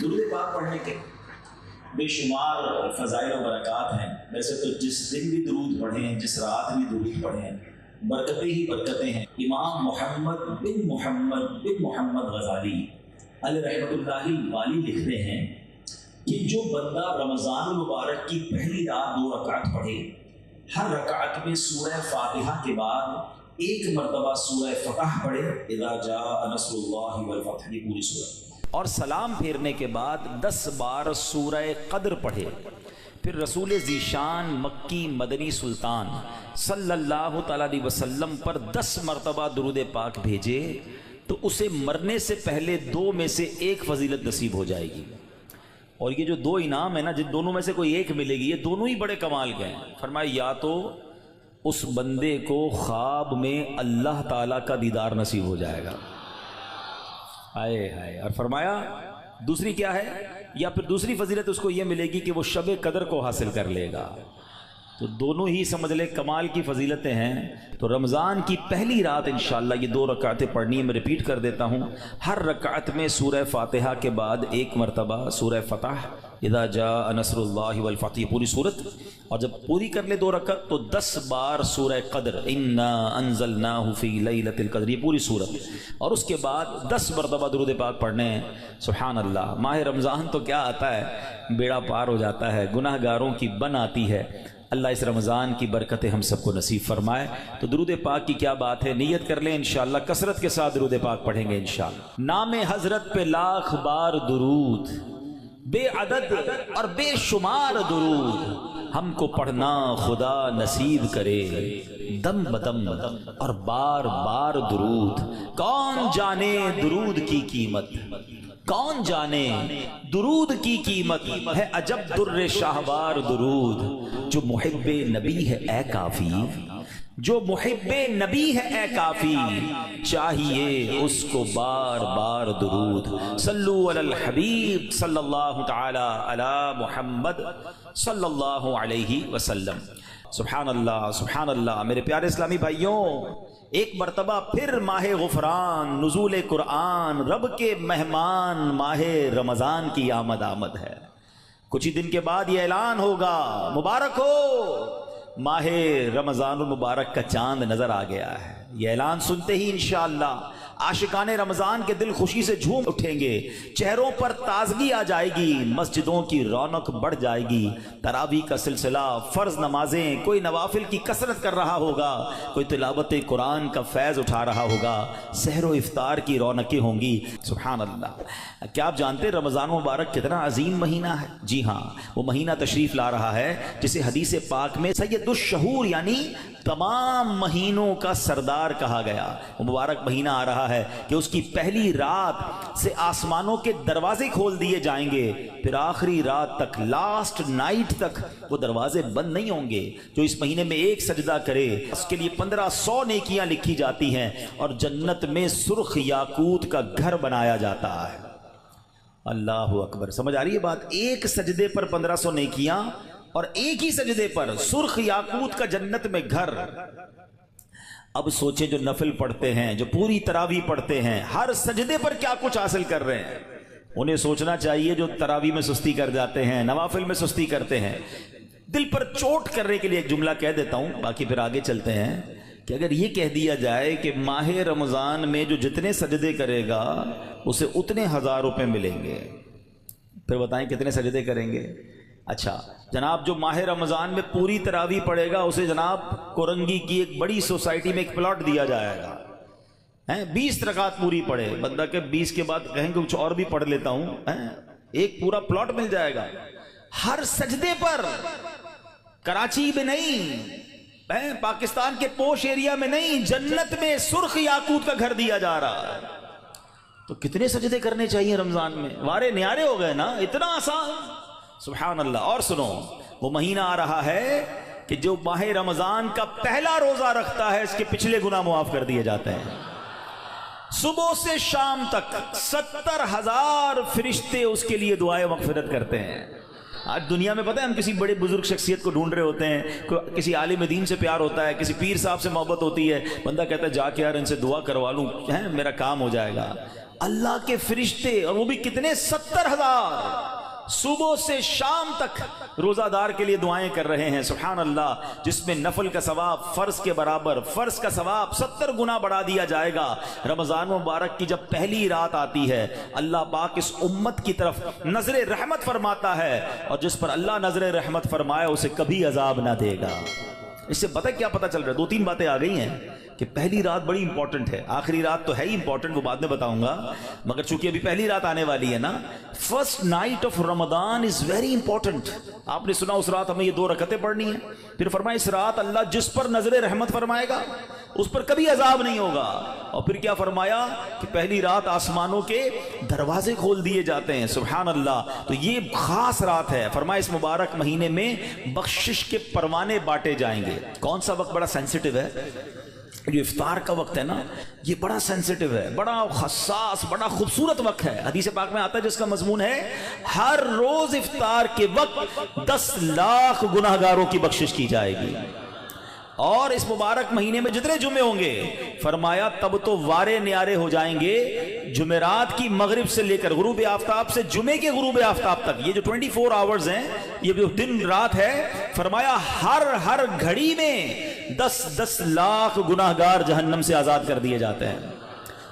درود پاک پڑھنے کے بے شمار فضائل و برکات ہیں. ویسے تو جس دن بھی درود پڑھیں، جس رات بھی درود پڑھیں، برکتیں ہی برکتیں ہیں. امام محمد بن محمد غزالی علیہ رحمۃ اللہ والی لکھتے ہیں کہ جو بندہ رمضان المبارک کی پہلی رات 2 رکعت پڑھے، ہر رکعت میں سورہ فاتحہ کے بعد ایک مرتبہ سورہ فتح پڑھے، اذا جاء نصر اللہ والفتح، کی پوری سورہ، اور سلام پھیرنے کے بعد 10 بار سورہ قدر پڑھے، پھر رسول ذیشان مکی مدنی سلطان صلی اللہ تعالیٰ علیہ وسلم پر 10 مرتبہ درود پاک بھیجے، تو اسے مرنے سے پہلے 2 میں سے ایک فضیلت نصیب ہو جائے گی. اور یہ جو 2 انعام ہیں نا، جن دونوں میں سے کوئی ایک ملے گی، یہ دونوں ہی بڑے کمال کے ہیں. فرمایا یا تو اس بندے کو خواب میں اللہ تعالیٰ کا دیدار نصیب ہو جائے گا، ہائے ہائے، اور فرمایا دوسری کیا ہے، یا پھر دوسری فضیلت اس کو یہ ملے گی کہ وہ شب قدر کو حاصل کر لے گا. تو دونوں ہی سمجھ لے کمال کی فضیلتیں ہیں. تو رمضان کی پہلی رات انشاءاللہ یہ 2 رکعتیں پڑھنی ہے. میں ریپیٹ کر دیتا ہوں، ہر رکعت میں سورہ فاتحہ کے بعد ایک مرتبہ سورہ فتح، اذا جاء نصر اللہ والفتح، پوری صورت، اور جب پوری کر لے 2 رکعت تو 10 بار سورہ قدر، انا انزلناہ فی لیلۃ القدر، یہ پوری صورت، اور اس کے بعد 10 مرتبہ درود پاک پڑھنے ہیں. سبحان اللہ. ماہ رمضان تو کیا آتا ہے، بیڑا پار ہو جاتا ہے، گناہ گاروں کی بن آتی ہے. اللہ اس رمضان کی برکتیں ہم سب کو نصیب فرمائے. تو درود پاک کی کیا بات ہے، نیت کر لیں انشاءاللہ کثرت کے ساتھ درود پاک پڑھیں گے انشاءاللہ. نام حضرت پہ لاکھ بار درود، بے عدد اور بے شمار درود ہم کو پڑھنا خدا نصیب کرے. دم بدم اور بار بار درود، کون جانے درود کی قیمت، کون جانے درود کی قیمت ہے، عجب در شاہوار درود. جو محب نبی ہے اے کافی، جو محب نبی ہے اے کافی، چاہیے اس کو بار بار درود. صلو علی الحبیب صلی اللہ تعالی علی محمد صلی اللہ علیہ وسلم. سبحان اللہ سبحان اللہ. میرے پیارے اسلامی بھائیوں، ایک مرتبہ پھر ماہ غفران، نزول قرآن، رب کے مہمان ماہ رمضان کی آمد ہے. کچھ ہی دن کے بعد یہ اعلان ہوگا، مبارک ہو، ماہ رمضان المبارک کا چاند نظر آ گیا ہے. یہ اعلان سنتے ہی انشاءاللہ عاشقان رمضان کے دل خوشی سے جھوم اٹھیں گے، چہروں پر تازگی آ جائے گی، مسجدوں کی رونق بڑھ جائے گی. تراویح کا سلسلہ، فرض نمازیں، کوئی نوافل کی کثرت کر رہا ہوگا، کوئی تلاوت قرآن کا فیض اٹھا رہا ہوگا، سحر و افطار کی رونقیں ہوں گی. سبحان اللہ. کیا آپ جانتے ہیں رمضان مبارک کتنا عظیم مہینہ ہے؟ جی ہاں، وہ مہینہ تشریف لا رہا ہے جسے حدیث پاک میں سید الشہور یعنی تمام مہینوں کا سردار کہا گیا. وہ مبارک مہینہ آ رہا ہے کہ اس کی پہلی رات سے آسمانوں کے دروازے کھول دیے جائیں گے، پھر آخری رات تک، لاسٹ نائٹ تک وہ دروازے بند نہیں ہوں گے. جو اس مہینے میں ایک سجدہ کرے اس کے لیے 1500 نیکیاں لکھی جاتی ہیں، اور جنت میں سرخ یاقوت کا گھر بنایا جاتا ہے. اللہ اکبر. سمجھ آ رہی ہے بات؟ ایک سجدے پر 1500 نیکیاں، اور ایک ہی سجدے پر سرخ یاقوت کا جنت میں گھر. اب سوچیں جو نفل پڑھتے ہیں، جو پوری تراویح پڑھتے ہیں، ہر سجدے پر کیا کچھ حاصل کر رہے ہیں. انہیں سوچنا چاہیے جو تراویح میں سستی کر جاتے ہیں، نوافل میں سستی کرتے ہیں. دل پر چوٹ کرنے کے لیے ایک جملہ کہہ دیتا ہوں، باقی پھر آگے چلتے ہیں، کہ اگر یہ کہہ دیا جائے کہ ماہ رمضان میں جو جتنے سجدے کرے گا اسے اتنے 1000 روپے ملیں گے، پھر بتائیں کتنے سجدے کریں گے؟ اچھا جناب، جو ماہ رمضان میں پوری تراویح پڑھے گا اسے جناب کورنگی کی ایک بڑی سوسائٹی میں ایک پلاٹ دیا جائے گا. 20 رکعت پوری پڑھے، بندہ کہ 20 کے بعد کہیں گے کچھ اور بھی پڑھ لیتا ہوں، ایک پورا پلاٹ مل جائے گا. ہر سجدے پر، کراچی میں نہیں، پاکستان کے پوش ایریا میں نہیں، جنت میں سرخ یاقوت کا گھر دیا جا رہا ہے. تو کتنے سجدے کرنے چاہیے رمضان میں؟ وارے نیارے ہو گئے نا، اتنا آسان. سبحان اللہ. اور سنو، وہ مہینہ آ رہا ہے کہ جو ماہ رمضان کا پہلا روزہ رکھتا ہے اس کے پچھلے گناہ معاف کر دیے جاتے ہیں. صبح سے شام تک 70,000 فرشتے اس کے لیے دعائیں مغفرت کرتے ہیں. آج دنیا میں پتہ ہے ہم کسی بڑے بزرگ شخصیت کو ڈھونڈ رہے ہوتے ہیں، کسی عالم دین سے پیار ہوتا ہے، کسی پیر صاحب سے محبت ہوتی ہے، بندہ کہتا ہے جا کے یار ان سے دعا کروا لوں، میرا کام ہو جائے گا. اللہ کے فرشتے، اور وہ بھی کتنے، 70,000 صبح سے شام تک روزہ دار کے لیے دعائیں کر رہے ہیں. سبحان اللہ. جس میں نفل کا ثواب فرض کے برابر، فرض کا ثواب 70 گنا بڑھا دیا جائے گا. رمضان مبارک کی جب پہلی رات آتی ہے، اللہ پاک اس امت کی طرف نظر رحمت فرماتا ہے، اور جس پر اللہ نظر رحمت فرمائے اسے کبھی عذاب نہ دے گا. اس سے کیا پتہ چل رہا ہے؟ 2-3 باتیں آ گئی ہیں کہ پہلی رات بڑی امپورٹنٹ ہے. آخری رات تو ہے ہی امپورٹنٹ، وہ بعد میں بتاؤں گا، مگر چونکہ ابھی پہلی رات آنے والی ہے نا. First night of Ramzan is very important. آپ نے سنا اس رات ہمیں یہ 2 رکعتیں پڑھنی ہیں. پھر فرمایا اس رات اللہ جس پر نظر رحمت فرمائے گا اس پر کبھی عذاب نہیں ہوگا. اور پھر کیا فرمایا کہ پہلی رات آسمانوں کے دروازے کھول دیے جاتے ہیں. سبحان اللہ. تو یہ خاص رات ہے. فرمایا اس مبارک مہینے میں بخشش کے پروانے بانٹے جائیں گے. کون سا وقت بڑا سینسٹیو ہے؟ جو افطار کا وقت ہے نا، یہ بڑا سینسٹیو ہے، بڑا حساس، بڑا خوبصورت وقت ہے. حدیث پاک میں آتا ہے جس کا مضمون ہے ہر روز افطار کے وقت 10 لاکھ گناہگاروں کی بخشش کی جائے گی. اور اس مبارک مہینے میں جتنے جمعے ہوں گے، فرمایا تب تو وارے نیارے ہو جائیں گے. جمعرات کی مغرب سے لے کر غروب آفتاب سے جمعے کے غروب آفتاب تک، یہ جو 24 آورز ہیں، یہ جو دن رات ہے، فرمایا ہر گھڑی میں 10 لاکھ گناہگار جہنم سے آزاد کر دیے جاتے ہیں.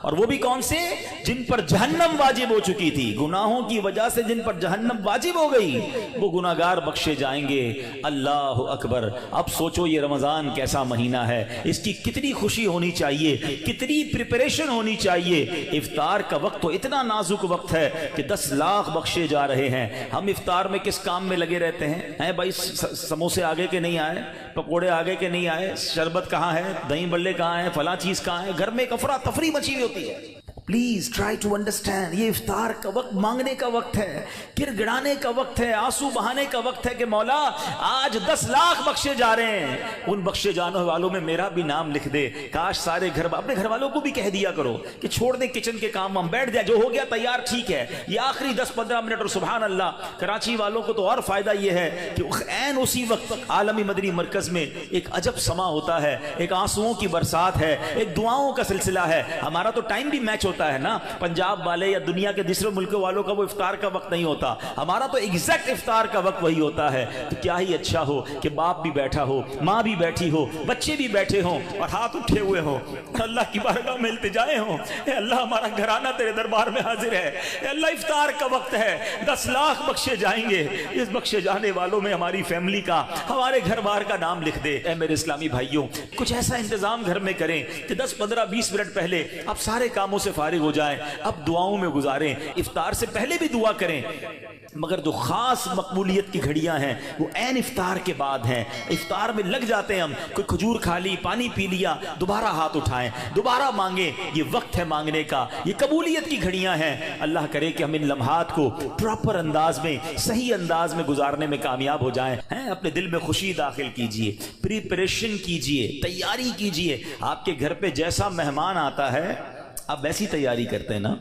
اور وہ بھی کون سے؟ جن پر جہنم واجب ہو چکی تھی، گناہوں کی وجہ سے جن پر جہنم واجب ہو گئی، وہ گناہگار بخشے جائیں گے. اللہ اکبر. اب سوچو یہ رمضان کیسا مہینہ ہے، اس کی کتنی خوشی ہونی چاہیے، کتنی پریپریشن ہونی چاہیے. افطار کا وقت تو اتنا نازک وقت ہے کہ 10 لاکھ بخشے جا رہے ہیں. ہم افطار میں کس کام میں لگے رہتے ہیں بھائی؟ سموسے آگے کے نہیں آئے، پکوڑے آگے کے نہیں آئے، شربت کہاں ہے، دہی بلے کہاں ہیں، فلاں چیز کہاں ہے. گھر میں ایک افراتفری مچی ہوئی ہوتی ہے. Please try to understand. یہ افطار کا وقت مانگنے کا وقت ہے، گر گڑانے کا وقت ہے، آنسو بہانے کا وقت ہے کہ مولا آج 10 لاکھ بخشے جا رہے ہیں. ان بخشے جانے والوں میں میرا بھی نام لکھ دے. کاش سارے اپنے گھر والوں کو بھی کہہ دیا کرو کہ چھوڑ دیں کچن کے کام، ہم بیٹھ جائیں، جو ہو گیا تیار ٹھیک ہے. یہ آخری 10-15 منٹ. اور سبحان اللہ، کراچی والوں کو تو اور فائدہ یہ ہے کہ عین اسی وقت عالمی مدنی مرکز میں ایک عجب سما ہوتا ہے، ایک آنسوؤں کی برسات ہے، ایک دعاؤں کا سلسلہ ہے. ہمارا تو ٹائم بھی میچ ہوتا ہے نا، پنجاب والے یا دنیا کے دوسرے ملکوں والوں کا وہ افطار کا وقت نہیں ہوتا، ہمارا تو ایگزیکٹ افطار کا وقت وہی ہوتا ہے. تو کیا ہی اچھا ہو کہ باپ بھی بیٹھا ہو، ماں بھی بیٹھی ہو، بچے بھی بیٹھے ہوں اور ہاتھ اٹھے ہوئے ہوں اور اللہ کی بارگاہ میں التجائیں ہوں. اے اللہ ہمارا گھرانہ تیرے دربار میں حاضر ہے. اے اللہ افطار کا وقت ہے، 10 لاکھ بخشے جائیں گے. اس بخشے جانے والوں میں ہماری فیملی کا، ہمارے گھر بار کا نام لکھ دے. اے میرے اسلامی بھائیوں، کچھ ایسا انتظام گھر میں کریں کہ 10-15-20 منٹ پہلے آپ سارے کاموں سے فارغ ہو جائیں، اب دعاؤں میں گزاریں. افطار سے پہلے بھی دعا کریں، مگر جو خاص مقبولیت کی گھڑیاں ہیں وہ عین افطار کے بعد ہیں. افطار میں لگ جاتے ہیں ہم، کوئی کھجور کھا لی، پانی پی لیا، دوبارہ ہاتھ اٹھائیں، دوبارہ مانگیں. یہ وقت ہے مانگنے کا، یہ قبولیت کی گھڑیاں ہیں. اللہ کرے کہ ہم ان لمحات کو پراپر انداز میں، صحیح انداز میں گزارنے میں کامیاب ہو جائیں. اپنے دل میں خوشی داخل کیجئے، پریپریشن کیجئے، تیاری کیجئے. آپ کے گھر پہ جیسا مہمان آتا ہے آپ ویسی تیاری کرتے ہیں نا.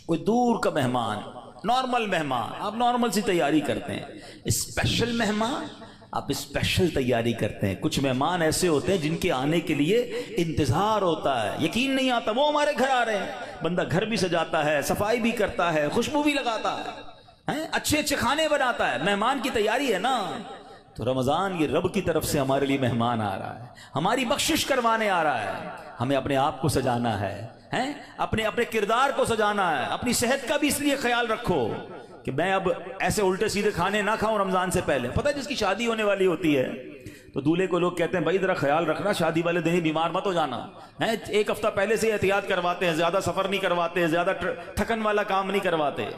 کوئی دور کا مہمان، نارمل مہمان، آپ نارمل سی تیاری کرتے ہیں. اسپیشل مہمان، آپ اسپیشل تیاری کرتے ہیں. کچھ مہمان ایسے ہوتے ہیں جن کے آنے کے لیے انتظار ہوتا ہے، یقین نہیں آتا وہ ہمارے گھر آ رہے ہیں. بندہ گھر بھی سجاتا ہے، صفائی بھی کرتا ہے، خوشبو بھی لگاتا ہے، اچھے اچھے کھانے بناتا ہے. مہمان کی تیاری ہے نا. تو رمضان یہ رب کی طرف سے ہمارے لیے مہمان آ رہا ہے، ہماری بخشش کروانے آ رہا ہے. ہمیں اپنے آپ کو سجانا ہے، اپنے کردار کو سجانا ہے. اپنی صحت کا بھی اس لیے خیال رکھو کہ میں اب ایسے الٹے سیدھے کھانے نہ کھاؤں رمضان سے پہلے. پتہ ہے جس کی شادی ہونے والی ہوتی ہے تو دولہے کو لوگ کہتے ہیں بھائی ذرا خیال رکھنا، شادی والے دن ہی بیمار مت ہو جانا. 1 ہفتہ پہلے سے احتیاط کرواتے ہیں، زیادہ سفر نہیں کرواتے، زیادہ تھکن والا کام نہیں کرواتے.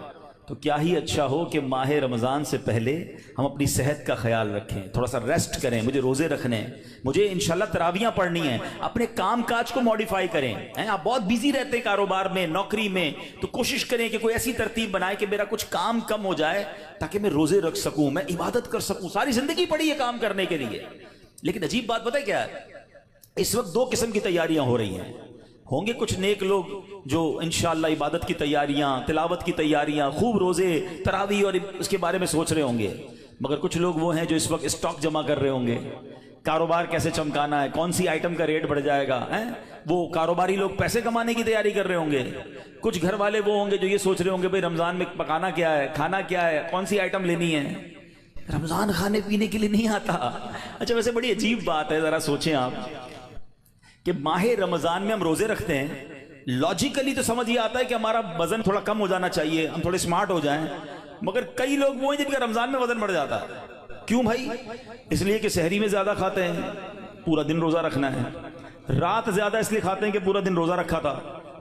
تو کیا ہی اچھا ہو کہ ماہ رمضان سے پہلے ہم اپنی صحت کا خیال رکھیں، تھوڑا سا ریسٹ کریں. مجھے روزے رکھنے ہیں، مجھے انشاءاللہ تراویاں پڑھنی ہیں. اپنے کام کاج کو موڈیفائی کریں. آپ بہت بیزی رہتے ہیں کاروبار میں، نوکری میں، تو کوشش کریں کہ کوئی ایسی ترتیب بنائے کہ میرا کچھ کام کم ہو جائے تاکہ میں روزے رکھ سکوں، میں عبادت کر سکوں. ساری زندگی پڑی ہے کام کرنے کے لیے. لیکن عجیب بات پتہ ہے کیا ہے؟ اس وقت 2 قسم کی تیاریاں ہو رہی ہیں. ہوں گے کچھ نیک لوگ جو انشاءاللہ عبادت کی تیاریاں، تلاوت کی تیاریاں، خوب روزے، تراویح اور اس کے بارے میں سوچ رہے ہوں گے. مگر کچھ لوگ وہ ہیں جو اس وقت اسٹاک جمع کر رہے ہوں گے کاروبار کیسے چمکانا ہے، کون سی آئٹم کا ریٹ بڑھ جائے گا، وہ کاروباری لوگ پیسے کمانے کی تیاری کر رہے ہوں گے، کچھ گھر والے وہ ہوں گے جو یہ سوچ رہے ہوں گے بھئی رمضان میں پکانا کیا ہے، کھانا کیا ہے، کون سی آئٹم لینی ہے۔ رمضان کھانے پینے کے لیے نہیں آتا۔ اچھا ویسے بڑی عجیب بات ہے، ذرا سوچیں آپ کہ ماہ رمضان میں ہم روزے رکھتے ہیں، لاجیکلی تو سمجھ یہ آتا ہے کہ ہمارا وزن تھوڑا کم ہو جانا چاہیے، ہم تھوڑے سمارٹ ہو جائیں، مگر کئی لوگ وہ ہیں جن کا رمضان میں وزن بڑھ جاتا ہے۔ کیوں بھائی؟ اس لیے کہ سحری میں زیادہ کھاتے ہیں، پورا دن روزہ رکھنا ہے، رات زیادہ اس لیے کھاتے ہیں کہ پورا دن روزہ رکھا تھا،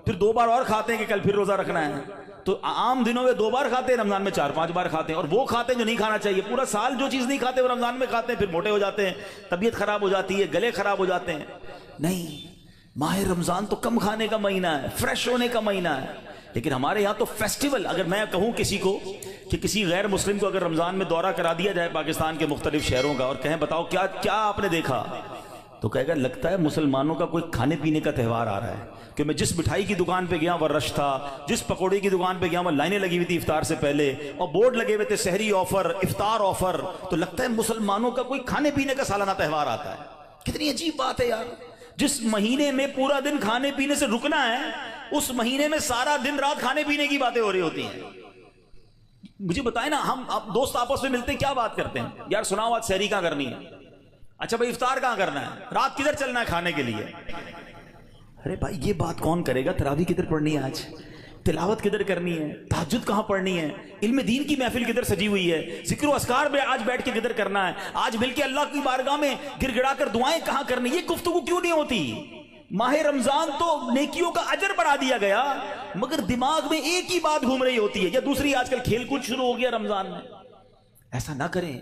پھر 2 بار اور کھاتے ہیں کہ کل پھر روزہ رکھنا ہے، تو عام دنوں میں 2 بار کھاتے ہیں، رمضان میں 4-5 بار کھاتے ہیں، اور وہ کھاتے ہیں جو نہیں کھانا چاہیے، پورا سال جو چیز نہیں کھاتے وہ رمضان میں کھاتے ہیں، پھر موٹے ہو جاتے ہیں، طبیعت خراب ہو جاتی ہے، گلے خراب ہو جاتے ہیں۔ نہیں، ماہ رمضان تو کم کھانے کا مہینہ ہے، فریش ہونے کا مہینہ ہے۔ لیکن ہمارے یہاں تو فیسٹیول، اگر میں کہوں کسی کو کہ کسی غیر مسلم کو اگر رمضان میں دورہ کرا دیا جائے پاکستان کے مختلف شہروں کا اور کہیں بتاؤ کیا آپ نے دیکھا، تو کہے گا لگتا ہے مسلمانوں کا کوئی کھانے پینے کا تہوار آ رہا ہے، کہ میں جس مٹھائی کی دکان پہ گیا وہ رش تھا، جس پکوڑے کی دکان پہ گیا وہ لائنیں لگی ہوئی تھی افطار سے پہلے، اور بورڈ لگے ہوئے تھے سحری آفر، افطار آفر، تو لگتا ہے مسلمانوں کا کوئی کھانے پینے کا سالانہ تہوار آتا ہے۔ کتنی عجیب بات ہے یار، جس مہینے میں پورا دن کھانے پینے سے رکنا ہے، اس مہینے میں سارا دن رات کھانے پینے کی باتیں ہو رہی ہوتی ہیں۔ مجھے بتائیں نا، ہم دوست آپس میں ملتے ہیں کیا بات کرتے ہیں؟ یار سناؤ آج سحری کہاں کرنی ہے؟ اچھا بھائی افطار کہاں کرنا ہے؟ رات کدھر چلنا ہے کھانے کے لیے؟ ارے بھائی یہ بات کون کرے گا؟ تراویح کدھر پڑھنی ہے آج؟ تلاوت کدھر کرنی ہے؟ تہجد کہاں پڑھنی ہے؟ علم دین کی محفل کدھر سجی ہوئی ہے؟ ذکر و اذکار میں آج بیٹھ کے کدھر کرنا ہے؟ آج مل کے اللہ کی بارگاہ میں گر گڑا کر دعائیں کہاں کرنی؟ یہ گفتگو کیوں نہیں ہوتی؟ ماہ رمضان تو نیکیوں کا اجر بڑھا دیا گیا، مگر دماغ میں ایک ہی بات گھوم رہی ہوتی ہے، یا دوسری آج کل کھیل کود شروع ہو گیا رمضان میں۔ ایسا نہ کریں۔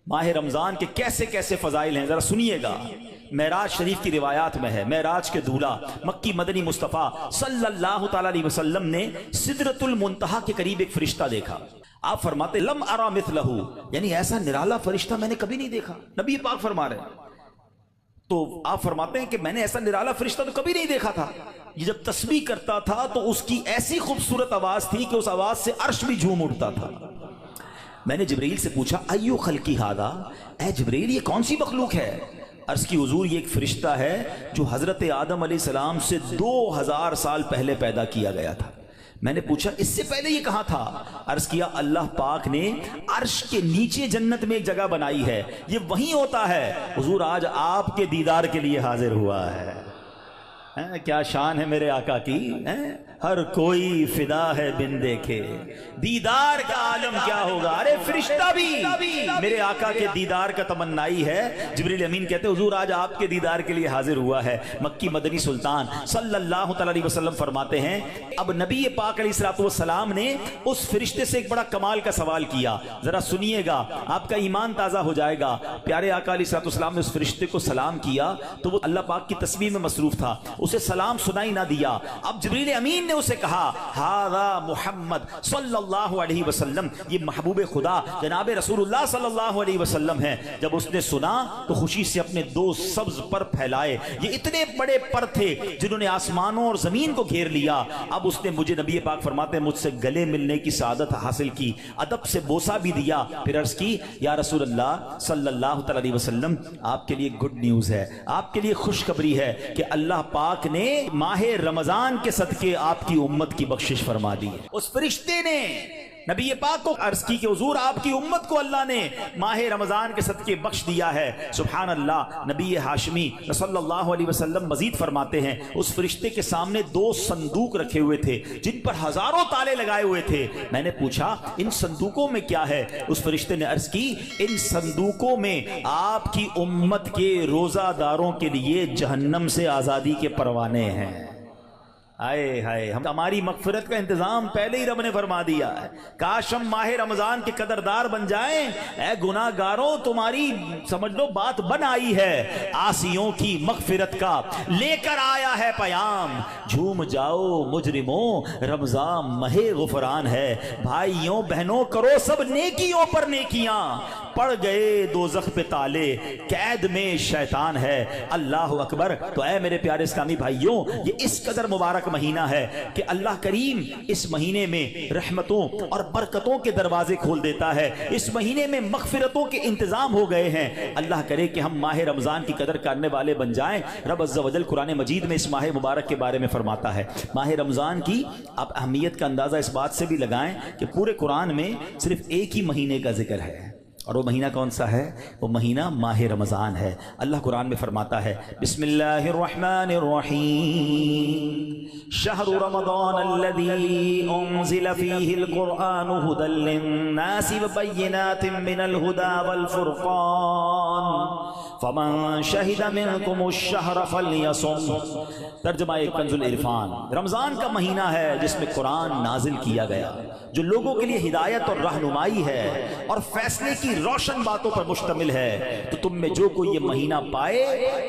ماہ رمضان کے کیسے کیسے فضائل ہیں ذرا سنیے گا۔ معراج شریف کی روایات میں ہے، معراج کے دولہ مکی مدنی مصطفیٰ صلی اللہ تعالی علیہ وسلم نے سدرۃ المنتہا کے قریب ایک فرشتہ دیکھا۔ آپ فرماتے لم ارا مثلہ، یعنی ایسا نرالا فرشتہ میں نے کبھی نہیں دیکھا۔ نبی پاک فرما رہے ہیں، تو آپ فرماتے ہیں کہ میں نے ایسا نرالا فرشتہ تو کبھی نہیں دیکھا تھا۔ یہ جب تسبیح کرتا تھا تو اس کی ایسی خوبصورت آواز تھی کہ اس آواز سے عرش بھی جھوم اٹھتا تھا۔ میں نے جبرائیل سے پوچھا ایو خلقی ھذا، اے جبرائیل یہ کون سی مخلوق ہے؟ عرض کی حضور یہ ایک فرشتہ ہے جو حضرت آدم علیہ السلام سے 2000 سال پہلے پیدا کیا گیا تھا۔ میں نے پوچھا اس سے پہلے یہ کہاں تھا؟ عرض کیا اللہ پاک نے عرش کے نیچے جنت میں ایک جگہ بنائی ہے، یہ وہیں ہوتا ہے۔ حضور آج آپ کے دیدار کے لیے حاضر ہوا ہے۔ کیا شان ہے میرے آقا کی، ہر کوئی فدا ہے بن دیکھے، دیدار کا عالم کیا ہوگا۔ ارے فرشتہ بھی میرے آقا کے دیدار کا تمنائی ہے۔ جبریل امین کہتے حضور آج آپ کے دیدار کے لیے حاضر ہوا ہے۔ مکی مدنی سلطان صلی اللہ تعالی علیہ وسلم فرماتے ہیں اب نبی پاک علیہ الصلوۃ والسلام نے اس فرشتے سے ایک بڑا کمال کا سوال کیا، ذرا سنیے گا آپ کا ایمان تازہ ہو جائے گا۔ پیارے آقا علیہ الصلوۃ والسلام نے اس فرشتے کو سلام کیا تو وہ اللہ پاک کی تسبیح میں مصروف تھا، اسے سلام سنائی نہ دیا۔ اب جبریل امین نے اسے کہا ہذا محمد صلی اللہ علیہ وسلم، یہ محبوب خدا جناب رسول اللہ صلی اللہ علیہ وسلم ہے۔ جب اس نے سنا تو خوشی سے اپنے 2 سبز پر پھیلائے، یہ اتنے بڑے پر تھے جنہوں نے آسمانوں اور زمین کو گھیر لیا۔ اب اس نے مجھے نبی پاک فرماتے ہیں مجھ سے گلے ملنے کی سعادت حاصل کی، ادب سے بوسہ بھی دیا، پھر عرض کی یا رسول اللہ صلی اللہ تعالی علیہ وسلم آپ کے لیے گڈ نیوز ہے، آپ کے لیے خوشخبری ہے کہ اللہ پاک نے ماہ رمضان کے صدقے آپ کی امت کی بخشش فرما دی ہے۔ اس فرشتے نے نبی پاک کو عرض کی کہ حضور آپ کی امت کو اللہ نے ماہ رمضان کے صدقے بخش دیا ہے۔ سبحان اللہ۔ نبی ہاشمی صلی اللہ علیہ وسلم مزید فرماتے ہیں اس فرشتے کے سامنے 2 صندوق رکھے ہوئے تھے جن پر ہزاروں تالے لگائے ہوئے تھے۔ میں نے پوچھا ان صندوقوں میں کیا ہے؟ اس فرشتے نے عرض کی ان صندوقوں میں آپ کی امت کے روزہ داروں کے لیے جہنم سے آزادی کے پروانے ہیں۔ آئے ہائے، ہماری مغفرت کا انتظام پہلے ہی رب نے فرما دیا ہے۔ کاش ہم ماہ رمضان کے قدردار بن جائیں۔ اے گناہ گاروں تمہاری سمجھ لو بات بن آئی ہے، عاصیوں کی مغفرت کا لے کر آیا ہے پیام۔ جھوم جاؤ مجرموں رمضان ماہ غفران ہے، بھائیوں بہنوں کرو سب نیکیوں پر نیکیاں، پڑ گئے دوزخ پہ تالے، قید میں شیطان ہے۔ اللہ اکبر۔ تو اے میرے پیارے اسلامی بھائیوں، یہ اس قدر مبارک مہینہ ہے کہ اللہ کریم اس مہینے میں رحمتوں اور برکتوں کے دروازے کھول دیتا ہے، اس مہینے میں مغفرتوں کے انتظام ہو گئے ہیں۔ اللہ کرے کہ ہم ماہ رمضان کی قدر کرنے والے بن جائیں۔ رب عز و جل قرآن مجید میں اس ماہ مبارک کے بارے میں فرماتا ہے۔ ماہ رمضان کی آپ اہمیت کا اندازہ اس بات سے بھی لگائیں کہ پورے قرآن میں صرف ایک ہی مہینے کا ذکر ہے، اور وہ مہینہ کون سا ہے؟ وہ مہینہ ماہ رمضان ہے۔ اللہ قرآن میں فرماتا ہے بسم اللہ الرحمن الرحیم شہر رمضان الذی انزل فیہ القرآن ھدی للناس وبینات من الھدی والفرقان فمن شہد منکم الشہر فلیصم۔ ترجمہ کنز العرفان۔ رمضان کا مہینہ ہے جس میں قرآن نازل کیا گیا، جو لوگوں کے لیے ہدایت اور رہنمائی ہے اور فیصلے کی روشن باتوں پر مشتمل ہے۔ تو تم میں جو کوئی یہ مہینہ پائے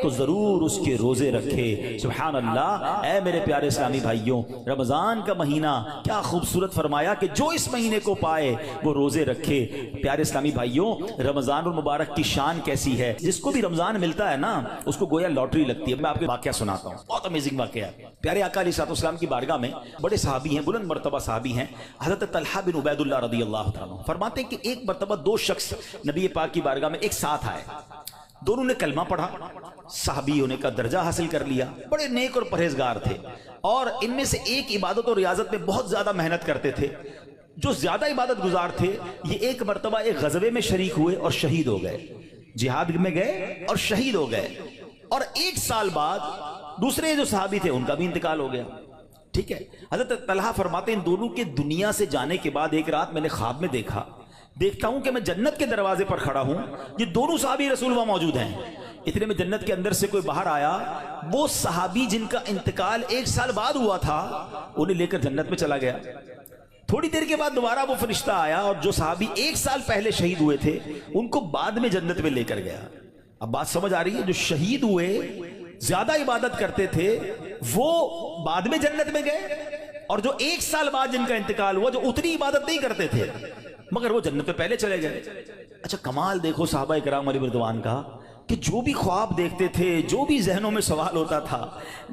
تو ضرور اس کے روزے رکھے۔ سبحان اللہ۔ اے میرے پیارے اسلامی بھائیوں، رمضان کا مہینہ کیا خوبصورت فرمایا کہ جو اس مہینے کو پائے وہ روزے رکھے۔ پیارے اسلامی بھائیوں، رمضان المبارک کی شان کیسی ہے؟ جس کو بھی رمضان ملتا ہے نا، اس کو گویا لاٹری لگتی ہے۔ میں آپ کو واقعہ سناتا ہوں، بہت امیزنگ واقعہ ہے۔ پیارے آقا علیہ السلام کی بارگاہ میں بڑے صحابی ہیں، بلند مرتبہ صحابی ہیں، حضرت طلحہ بن عبید اللہ رضی اللہ تعالیٰ عنہ فرماتے ہیں کہ ایک مرتبہ دو شخص نبی پاک کی بارگاہ میں ایک ساتھ آئے، دونوں نے کلمہ پڑھا، صحابی ہونے کا درجہ حاصل کر لیا، بڑے نیک اور پرہیزگار تھے، اور ان میں سے ایک عبادت اور ریاضت میں بہت زیادہ محنت کرتے تھے۔ جو زیادہ عبادت گزار تھے یہ ایک مرتبہ ایک غزوے میں شریک ہوئے اور شہید ہو گئے، جہاد میں گئے اور شہید ہو گئے، اور ایک سال بعد دوسرے جو صحابی تھے ان کا بھی انتقال ہو گیا۔ ٹھیک ہے، حضرت طلحہ فرماتے ہیں ان دونوں کے دنیا سے جانے کے بعد ایک رات میں نے خواب میں دیکھتا ہوں کہ میں جنت کے دروازے پر کھڑا ہوں، یہ دونوں صحابی رسول وہاں موجود ہیں۔ اتنے میں جنت کے اندر سے کوئی باہر آیا، وہ صحابی جن کا انتقال ایک سال بعد ہوا تھا انہیں لے کر جنت میں چلا گیا۔ تھوڑی دیر کے بعد دوبارہ وہ فرشتہ آیا اور جو صحابی ایک سال پہلے شہید ہوئے تھے ان کو بعد میں جنت میں لے کر گیا۔ اب بات سمجھ آ رہی ہے؟ جو شہید ہوئے، زیادہ عبادت کرتے تھے، وہ بعد میں جنت میں گئے، اور جو ایک سال بعد جن کا انتقال ہوا، جو اتنی عبادت نہیں کرتے تھے مگر وہ جنت میں پہلے چلے گئے۔ اچھا کمال دیکھو صحابہ کرام علیہ رضوان کا، کہ جو بھی خواب دیکھتے تھے، جو بھی ذہنوں میں سوال ہوتا تھا،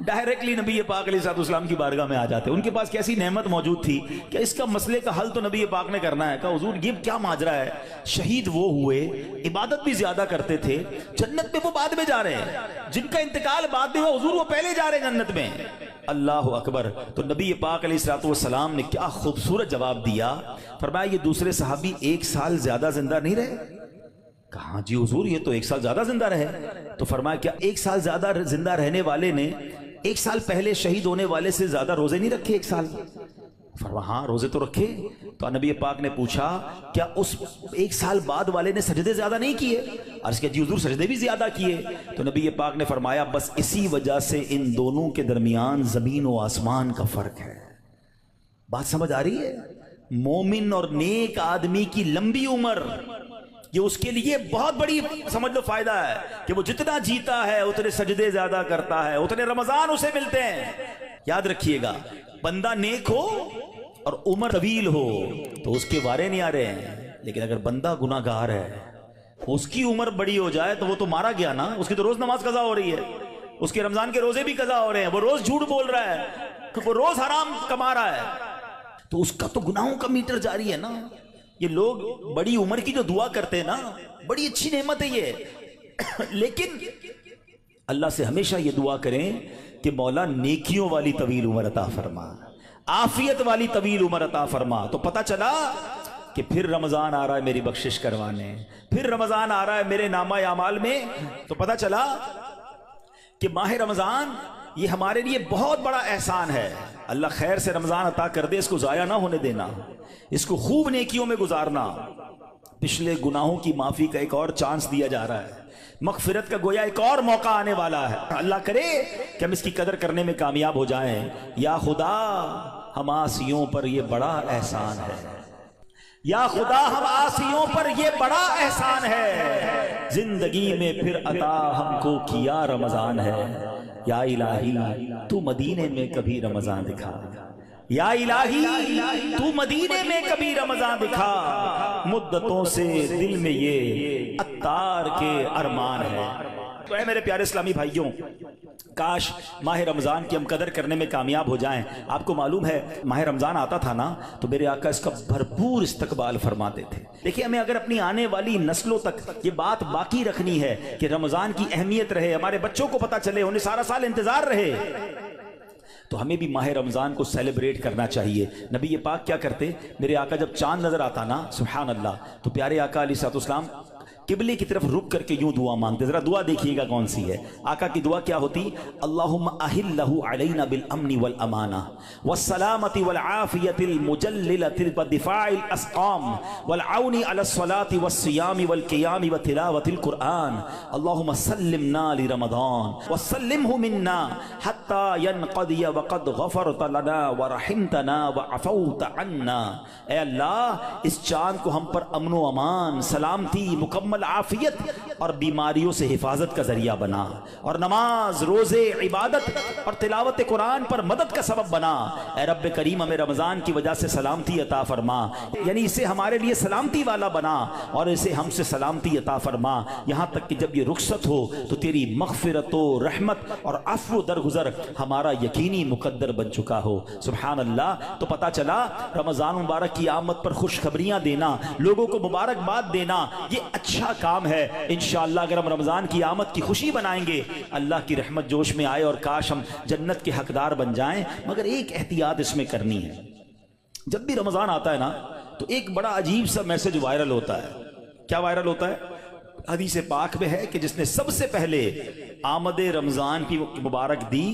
ڈائریکٹلی نبی پاک علیہ السلام کی بارگاہ میں آ جاتے۔ ان کے پاس کیسی نعمت موجود تھی کہ اس کا مسئلے کا حل تو نبی پاک نے کرنا ہے۔ کہا حضور یہ کیا ماجرا ہے؟ شہید وہ ہوئے، عبادت بھی زیادہ کرتے تھے، جنت میں وہ بعد میں جا رہے ہیں، جن کا انتقال بعد میں ہوا حضور وہ پہلے جا رہے ہیں جنت میں۔ اللہ اکبر۔ تو نبی پاک علیہ السلام نے کیا خوبصورت جواب دیا، فرمایا یہ دوسرے صحابی ایک سال زیادہ زندہ نہیں رہے؟ کہا جی حضور یہ تو ایک سال زیادہ زندہ رہے۔ تو فرمایا کیا ایک سال زیادہ زندہ رہنے والے نے ایک سال پہلے شہید ہونے والے سے زیادہ روزے نہیں رکھے ایک سال؟ فرمایا ہاں روزے تو رکھے۔ تو نبی پاک نے پوچھا کیا اس ایک سال بعد والے نے سجدے زیادہ نہیں کیے؟ عرض کیا جی حضور سجدے بھی زیادہ کیے۔ تو نبی پاک نے فرمایا بس اسی وجہ سے ان دونوں کے درمیان زمین و آسمان کا فرق ہے۔ بات سمجھ آ رہی ہے؟ مومن اور نیک آدمی کی لمبی عمر یہ اس کے لیے بہت بڑی سمجھ لو فائدہ ہے کہ وہ جتنا جیتا ہے اتنے سجدے زیادہ کرتا ہے، اتنے رمضان اسے ملتے ہیں۔ یاد رکھیے گا بندہ نیک ہو اور عمر طویل ہو تو اس کے وارے نہیں آ رہے ہیں، لیکن اگر بندہ گناہ گار ہے، اس کی عمر بڑی ہو جائے تو وہ تو مارا گیا نا، اس کی تو روز نماز قضا ہو رہی ہے، اس کے رمضان کے روزے بھی قضا ہو رہے ہیں، وہ روز جھوٹ بول رہا ہے، وہ روز حرام کما رہا ہے، تو اس کا تو گناہوں کا میٹر جاری ہے نا۔ یہ لوگ بڑی عمر کی جو دعا کرتے ہیں نا، بڑی اچھی نعمت ہے یہ، لیکن اللہ سے ہمیشہ یہ دعا کریں کہ مولا نیکیوں والی طویل عمر عطا فرما، عافیت والی طویل عمر عطا فرما۔ تو پتہ چلا کہ پھر رمضان آ رہا ہے میری بخشش کروانے، پھر رمضان آ رہا ہے میرے نامہ اعمال میں۔ تو پتہ چلا کہ ماہ رمضان یہ ہمارے لیے بہت بڑا احسان ہے۔ اللہ خیر سے رمضان عطا کر دے، اس کو ضائع نہ ہونے دینا، اس کو خوب نیکیوں میں گزارنا۔ پچھلے گناہوں کی معافی کا ایک اور چانس دیا جا رہا ہے، مغفرت کا گویا ایک اور موقع آنے والا ہے۔ اللہ کرے کہ ہم اس کی قدر کرنے میں کامیاب ہو جائیں۔ یا خدا ہم عاصیوں پر یہ بڑا احسان ہے، یا خدا ہم عاصیوں پر یہ بڑا احسان ہے، زندگی میں پھر عطا ہم کو کیا رمضان ہے۔ یا الہی تو مدینے میں کبھی رمضان دکھا، یا الہی تو مدینے میں کبھی رمضان دکھا، مدتوں سے دل میں یہ عطار کے ارمان ہے۔ تو اے میرے پیارے اسلامی بھائیوں، کاش ماہ رمضان کی ہم قدر کرنے میں کامیاب ہو جائیں۔ آپ کو معلوم ہے ماہ رمضان آتا تھا نا تو میرے آقا اس کا بھرپور استقبال فرماتے تھے۔ دیکھیے ہمیں اگر اپنی آنے والی نسلوں تک یہ بات باقی رکھنی ہے کہ رمضان کی اہمیت رہے، ہمارے بچوں کو پتہ چلے، انہیں سارا سال انتظار رہے، تو ہمیں بھی ماہ رمضان کو سیلیبریٹ کرنا چاہیے۔ نبی پاک کیا کرتے، میرے آقا جب چاند نظر آتا نا سبحان اللہ، تو پیارے آقا علیہ الصلوۃ والسلام قبلے کی طرف رک کر کے یوں دعا مانگتے۔ ذرا دعا دیکھیے گا کون سی ہے۔ آقا کی دعا کیا ہوتی؟ اللہم احلہ علینا بالامن والامانہ والسلامۃ والعافیۃ المجللۃ ودفاع الاسقام والعون علی الصلاۃ والصیام والقیام وتلاوۃ القرآن اللہم سلمنا لرمضان وسلمہ منا حتی ینقضی وقد غفرت لنا ورحمتنا وعفوت عنا۔ اے اللہ اس چاند کو ہم پر امن و امان، سلامتی، مکمل عافیت اور بیماریوں سے حفاظت کا ذریعہ بنا، اور نماز، روزے، عبادت اور تلاوت قرآن پر مدد کا سبب بنا۔ اے رب کریم ہمیں رمضان کی وجہ سے سلامتی عطا فرما، یعنی اسے ہمارے لیے سلامتی والا بنا اور اسے ہم سے سلامتی عطا فرما، یہاں تک کہ جب یہ رخصت ہو تو تیری مغفرت و رحمت اور عفو درگزر ہمارا یقینی مقدر بن چکا ہو۔ سبحان اللہ۔ تو پتہ چلا رمضان مبارک کی آمد پر خوشخبریاں دینا، لوگوں کو مبارکباد دینا، یہ اچھا کام ہے۔ انشاءاللہ اگر ہم رمضان کی آمد کی خوشی بنائیں گے، اللہ کی رحمت جوش میں آئے اور کاش ہم جنت کے حقدار بن جائیں، مگر ایک احتیاط اس میں کرنی ہے۔ جب بھی رمضان آتا ہے نا تو ایک بڑا عجیب سا میسج وائرل ہوتا ہے۔ کیا وائرل ہوتا ہے؟ حدیث پاک میں ہے کہ جس نے سب سے پہلے آمد رمضان کی مبارک دی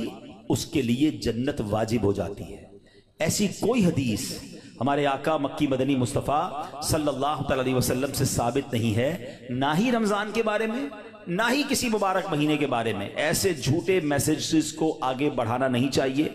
اس کے لیے جنت واجب ہو جاتی ہے۔ ایسی کوئی حدیث ہمارے آقا مکی مدنی مصطفیٰ صلی اللہ تعالی علیہ وسلم سے ثابت نہیں ہے، نہ ہی رمضان کے بارے میں، نہ ہی کسی مبارک مہینے کے بارے میں۔ ایسے جھوٹے میسیجز کو آگے بڑھانا نہیں چاہیے۔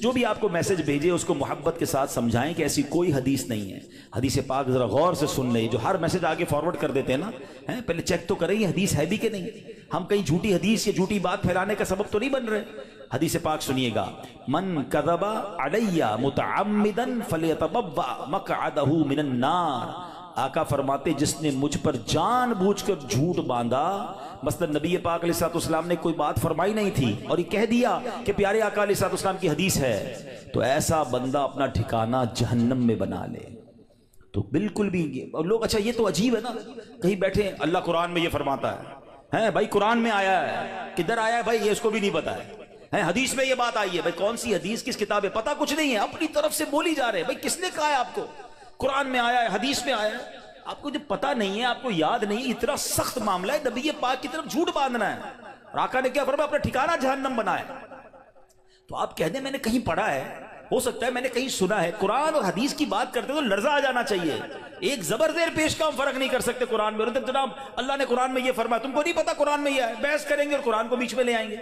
جو بھی آپ کو میسج بھیجے اس کو محبت کے ساتھ سمجھائیں کہ ایسی کوئی حدیث نہیں ہے۔ حدیث پاک ذرا غور سے سن لیں، جو ہر میسج آگے فارورڈ کر دیتے ہیں نا، پہلے چیک تو کریں یہ حدیث ہے بھی کہ نہیں، ہم کہیں جھوٹی حدیث یا جھوٹی بات پھیلانے کا سبب تو نہیں بن رہے۔ حدیث پاک سنیے گا، من کذب علی متعمدا فلیتبوأ مقعدہ من النار۔ آقا فرماتے جس نے مجھ پر جان بوجھ کر جھوٹ باندھا، مثلا نبی پاک علیہ الصلوۃ والسلام نے کوئی بات فرمائی نہیں تھی اور یہ کہہ دیا کہ پیارے آقا علیہ الصلوۃ والسلام کی حدیث ہے، تو ایسا بندہ اپنا ٹھکانہ جہنم میں بنا لے۔ تو بالکل بھی اور لوگ اچھا یہ تو عجیب ہے نا، کہیں بیٹھے اللہ قرآن میں یہ فرماتا ہے بھائی قرآن میں آیا ہے، کدھر آیا ہے بھائی یہ اس کو بھی نہیں پتا ہے، حدیث میں یہ بات آئی ہے، بھائی کون سی حدیث کس کتاب ہے پتہ کچھ نہیں ہے، اپنی طرف سے بولی جا رہے ہیں۔ بھائی کس نے کہا ہے آپ کو قرآن میں آیا ہے، حدیث میں آیا ہے؟ آپ کو جو پتہ نہیں ہے، آپ کو یاد نہیں، اتنا سخت معاملہ ہے، نبی پاک کی طرف جھوٹ باندھنا ہے، اور آقا نے کیا فرمایا؟ اپنا ٹھکانہ جہنم بنایا۔ تو آپ کہہ دیں میں نے کہیں پڑھا ہے، ہو سکتا ہے میں نے کہیں سنا ہے، قرآن اور حدیث کی بات کرتے تو لرزہ آ جانا چاہیے، ایک زبر زیر پیش کا ہم فرق نہیں کر سکتے قرآن میں۔ جناب اللہ نے قرآن میں یہ فرمایا، تم کو نہیں پتا قرآن میں یہ ہے، بحث کریں گے اور قرآن کو بیچ میں لے آئیں گے۔